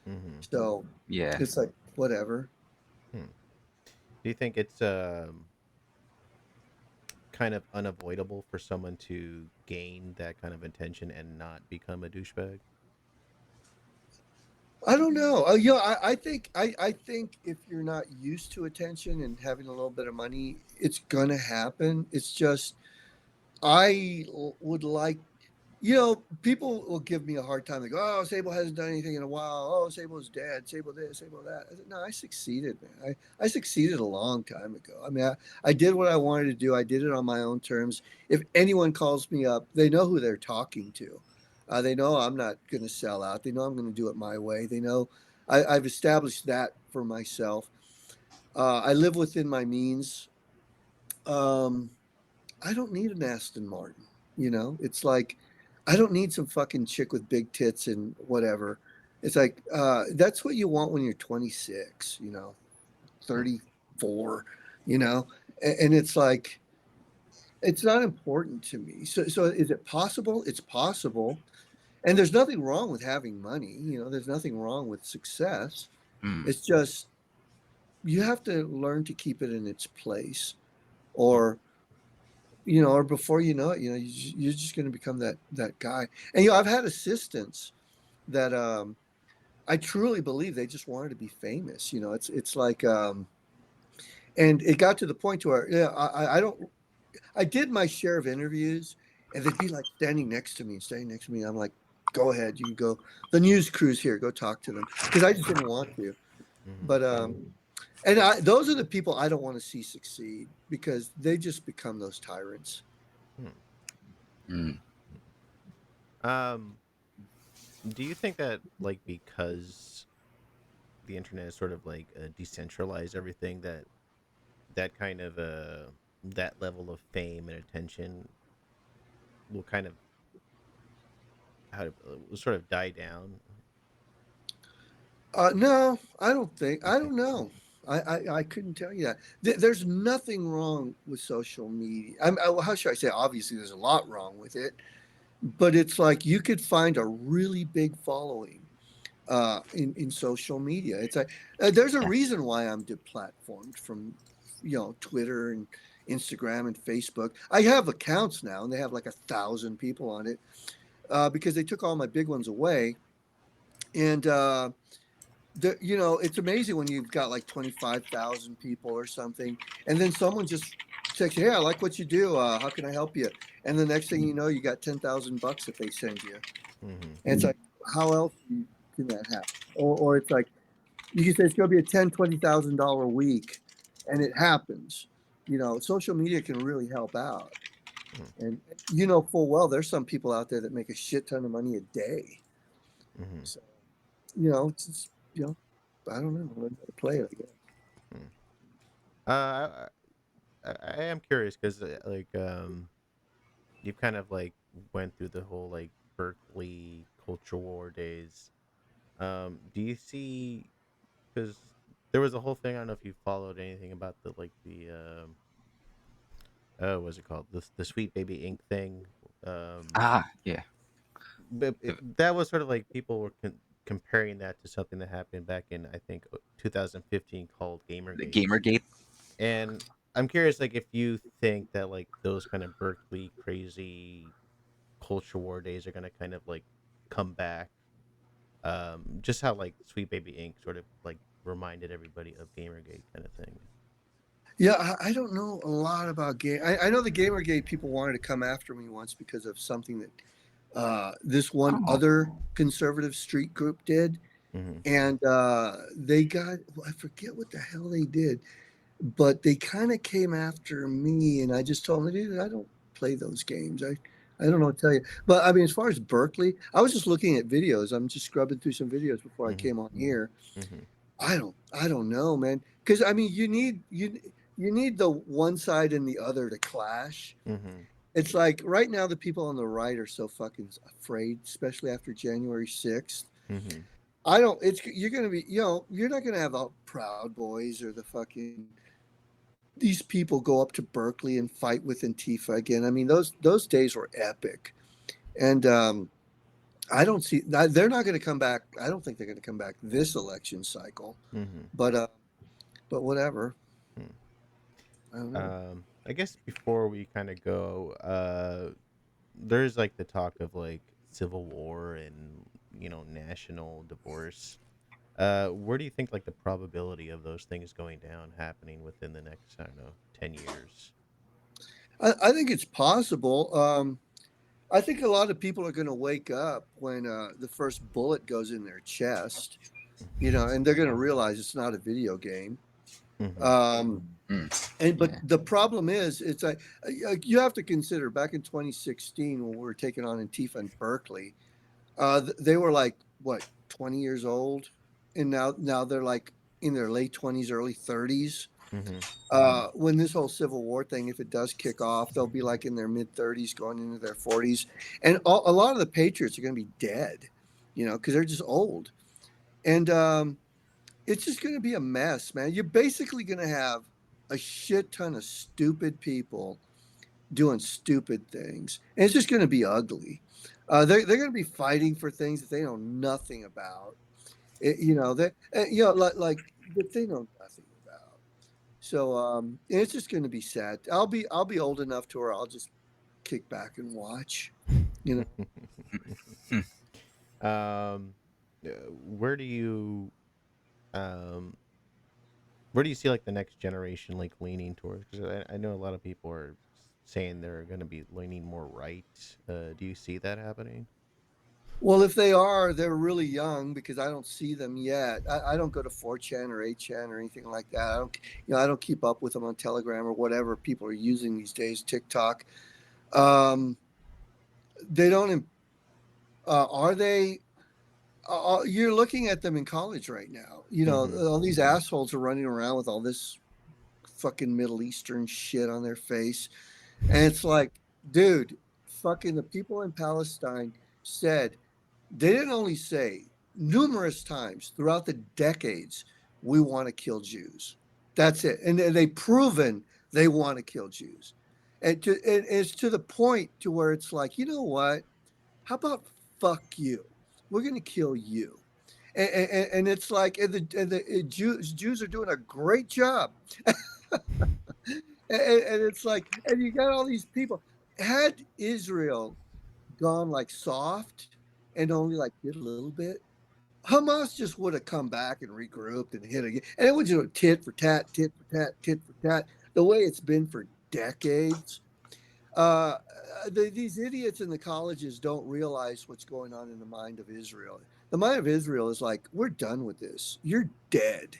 Mm-hmm. So Yeah. it's like whatever. Hmm. Do you think it's kind of unavoidable for someone to gain that kind of attention and not become a douchebag? I don't know. I think if you're not used to attention and having a little bit of money, it's gonna happen. It's just would like, people will give me a hard time. They go, "Oh, Sable hasn't done anything in a while. Oh, Sable's dead. Sable this, Sable that." I said, "No, I succeeded, man. I succeeded a long time ago. I mean, I did what I wanted to do. I did it on my own terms. If anyone calls me up, they know who they're talking to. They know I'm not going to sell out. They know I'm going to do it my way. They know I've established that for myself. I live within my means. Um, I don't need an Aston Martin. It's like I don't need some fucking chick with big tits and whatever. It's like that's what you want when you're 26, Hmm. 34, and it's like it's not important to me. So is it possible? It's possible, and there's nothing wrong with having money. There's nothing wrong with success. Mm. It's just you have to learn to keep it in its place, Hmm. or or before you know it, you're just going to become that guy. And I've had assistants that I truly believe they just wanted to be famous. It's like, and it got to the point to where, yeah, I don't. I did my share of interviews, and they'd be like standing next to me, standing next to me. I'm like, go ahead, you can go. The news crew's here, go talk to them because I just didn't want to. Hmm. But those are the people I don't want to see succeed because they just become those tyrants. Hmm. Mm. Um, do you think that like because the internet is sort of like decentralized everything that kind of that level of fame and attention will kind of will sort of die down? No, I don't think. You I think? don't know. I couldn't tell you that. There's nothing wrong with social media. How should I say? Obviously, there's a lot wrong with it, but it's like you could find a really big following in social media. It's like there's a Yeah. reason why I'm deplatformed from, Twitter and Instagram and Facebook. I have accounts now, and they have like 1,000 people on it because they took all my big ones away. And it's amazing when you've got like 25,000 people or something, and then someone just texts you, "Hey, I like what you do. How can I help you?" And the next thing you know, you got $10,000 that they send you, Mm-hmm. and it's like, how else can that happen? Or it's like you can say it's going to be a $10,000 to $20,000 week, and it happens. Social media can really help out, and full well there's some people out there that make a shit ton of money a day. Mm-hmm. So it's just, I don't know, learn how to play it, I guess. Mm-hmm. Uh, I am curious because you kind of like went through the whole like Berkeley culture war days. Do you see because there was a whole thing. I don't know if you followed anything about the oh, what's it called? The Sweet Baby Ink thing. Um, Ah, yeah. but The, that was sort of like people were comparing that to something that happened back in I think 2015 called the Gamergate. Gamergate. And I'm curious, like, if you think that like those kind of Berkeley crazy culture war days are gonna kind of like come back. Just how like Sweet Baby Inc. sort of like reminded everybody of Gamergate kind of thing. Yeah, I don't know a lot about game. I know the Gamergate people wanted to come after me once because of something that this one Oh, other conservative street group did, Mm-hmm. and they got, I forget what the hell they did, but they kind of came after me, and I just told them, dude, I don't play those games. I don't know what to tell you. But I mean, as far as Berkeley, I was just looking at videos. I'm just scrubbing through some videos before I Mm-hmm. came on here. Mm-hmm. I don't know, man. Because I mean, you need the one side and the other to clash. Mm-hmm. It's like right now the people on the right are so fucking afraid, especially after January 6th. Mm-hmm. I don't. It's you're gonna be. You're not gonna have the Proud Boys or the fucking these people go up to Berkeley and fight with Antifa again. I mean, those days were epic, and I don't see they're not going to come back. I don't think they're going to come back this election cycle. Mm-hmm. But whatever. Hmm. I don't know. I guess before we kind of go, there's like the talk of like civil war and national divorce. Where do you think like the probability of those things going down happening within the next, I don't know, 10 years? I think it's possible. I think a lot of people are going to wake up when the first bullet goes in their chest, and they're going to realize it's not a video game. Mm-hmm. But yeah. the problem is, it's like you have to consider back in 2016 when we were taking on Antifa in Berkeley, they were like what 20 years old, and now they're like in their late 20s, early 30s. Mm-hmm. When this whole Civil War thing, if it does kick off, they'll be like in their mid 30s, going into their 40s, and a lot of the patriots are going to be dead, because they're just old, and it's just going to be a mess, man. You're basically going to have a shit ton of stupid people doing stupid things, and it's just going to be ugly. They're going to be fighting for things that they know nothing about. That like that they know nothing about. So it's just going to be sad. I'll be old enough to where I'll just kick back and watch. You know. um, where do you um where do you see like the next generation like leaning towards? Because I know a lot of people are saying they're going to be leaning more right. Do you see that happening? Well, if they are, they're really young because I don't see them yet. I don't go to 4chan or 8chan or anything like that. I don't keep up with them on Telegram or whatever people are using these days, TikTok. Um, they don't, are they, you're looking at them in college right now. Mm-hmm. All these assholes are running around with all this fucking Middle Eastern shit on their face. And it's like, dude, fucking the people in Palestine said, they didn't only say numerous times throughout the decades, we want to kill Jews. That's it. And they've proven they want to kill Jews. And it's to the point to where it's like, you know what? How about fuck you? We're going to kill you. And it's like, and the Jews are doing a great job. And it's like, and you got all these people. Had Israel gone like soft and only like did a little bit, Hamas just would have come back and regrouped and hit again. And it would just tit for tat, tit for tat, tit for tat, the way it's been for decades. Uh, these idiots in the colleges don't realize what's going on in the mind of Israel. The mind of Israel is like, we're done with this. You're dead.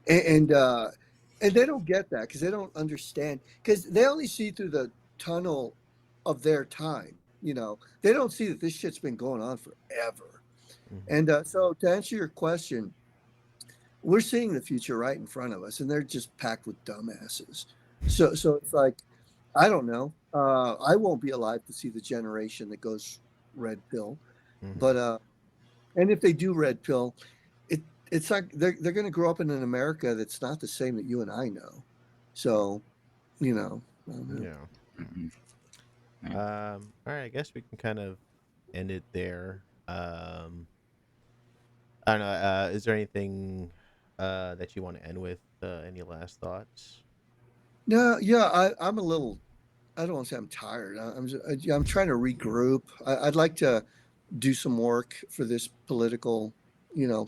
And they don't get that because they don't understand, because they only see through the tunnel of their time. They don't see that this shit's been going on forever. Mm-hmm. And so to answer your question, we're seeing the future right in front of us, and they're just packed with dumbasses. So it's like, I don't know. I won't be alive to see the generation that goes red pill, Mm-hmm. but and if they do red pill, it it's like they're going to grow up in an America that's not the same that you and I know. So, I don't know. Yeah. Mhm. All right. I guess we can kind of end it there. I don't know. Is there anything that you want to end with? Any last thoughts? No, yeah, I'm a little. I don't want to say I'm tired. I'm trying to regroup. I'd like to do some work for this political,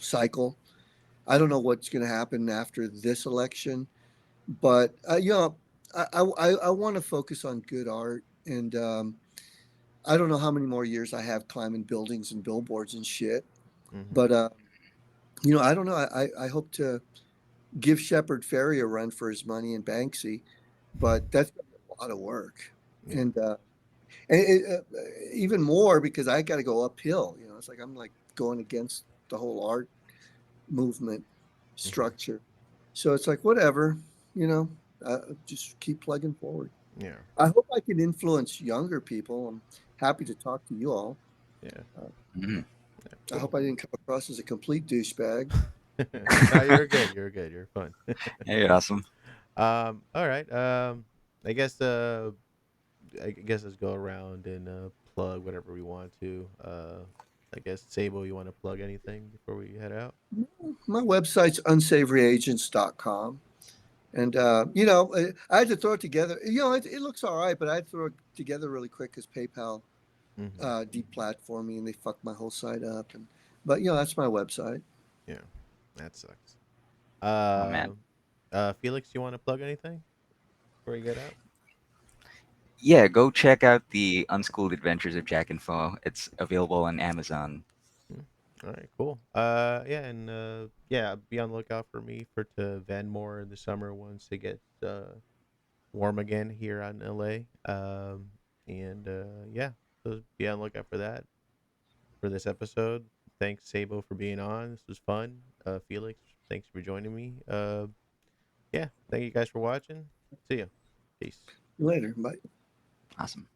cycle. I don't know what's going to happen after this election, but I want to focus on good art, and I don't know how many more years I have climbing buildings and billboards and shit. Mm-hmm. But I don't know. I hope to give Shepard Fairey a run for his money and Banksy, but that's gonna be a lot of work, Yeah. and even more because I got to go uphill. It's like I'm like going against the whole art movement Mm-hmm. structure. So it's like whatever, you know, just keep plugging forward. Yeah. I hope I can influence younger people. I'm happy to talk to you all. Yeah. Uh, Mhm. Yeah. I Cool. hope I didn't come across as a complete douchebag. No, you're good. You're good. You're fun. Hey, awesome. All right. I guess let's go around and plug whatever we want to. I guess Sabo, you want to plug anything before we head out? My website's unsavoryagents.com. And, I had to throw it together. It looks all right, but I had to throw it together really quick because PayPal Mm-hmm. deplatformed me and they fucked my whole site up. But, that's my website. Yeah, that sucks. Oh man. Uh, Felix, you want to plug anything before you get out? Yeah, go check out the Unschooled Adventures of Jack and Foe. It's available on Amazon. Mm. All right, cool. Yeah, and yeah, be on the lookout for me for to Van Moore in the summer once it gets warm again here out in LA. And yeah, so be on the lookout for that for this episode. Thanks, Sabo, for being on. This was fun. Felix, thanks for joining me. Yeah, thank you guys for watching. See ya. Peace. Later. Bye. Awesome.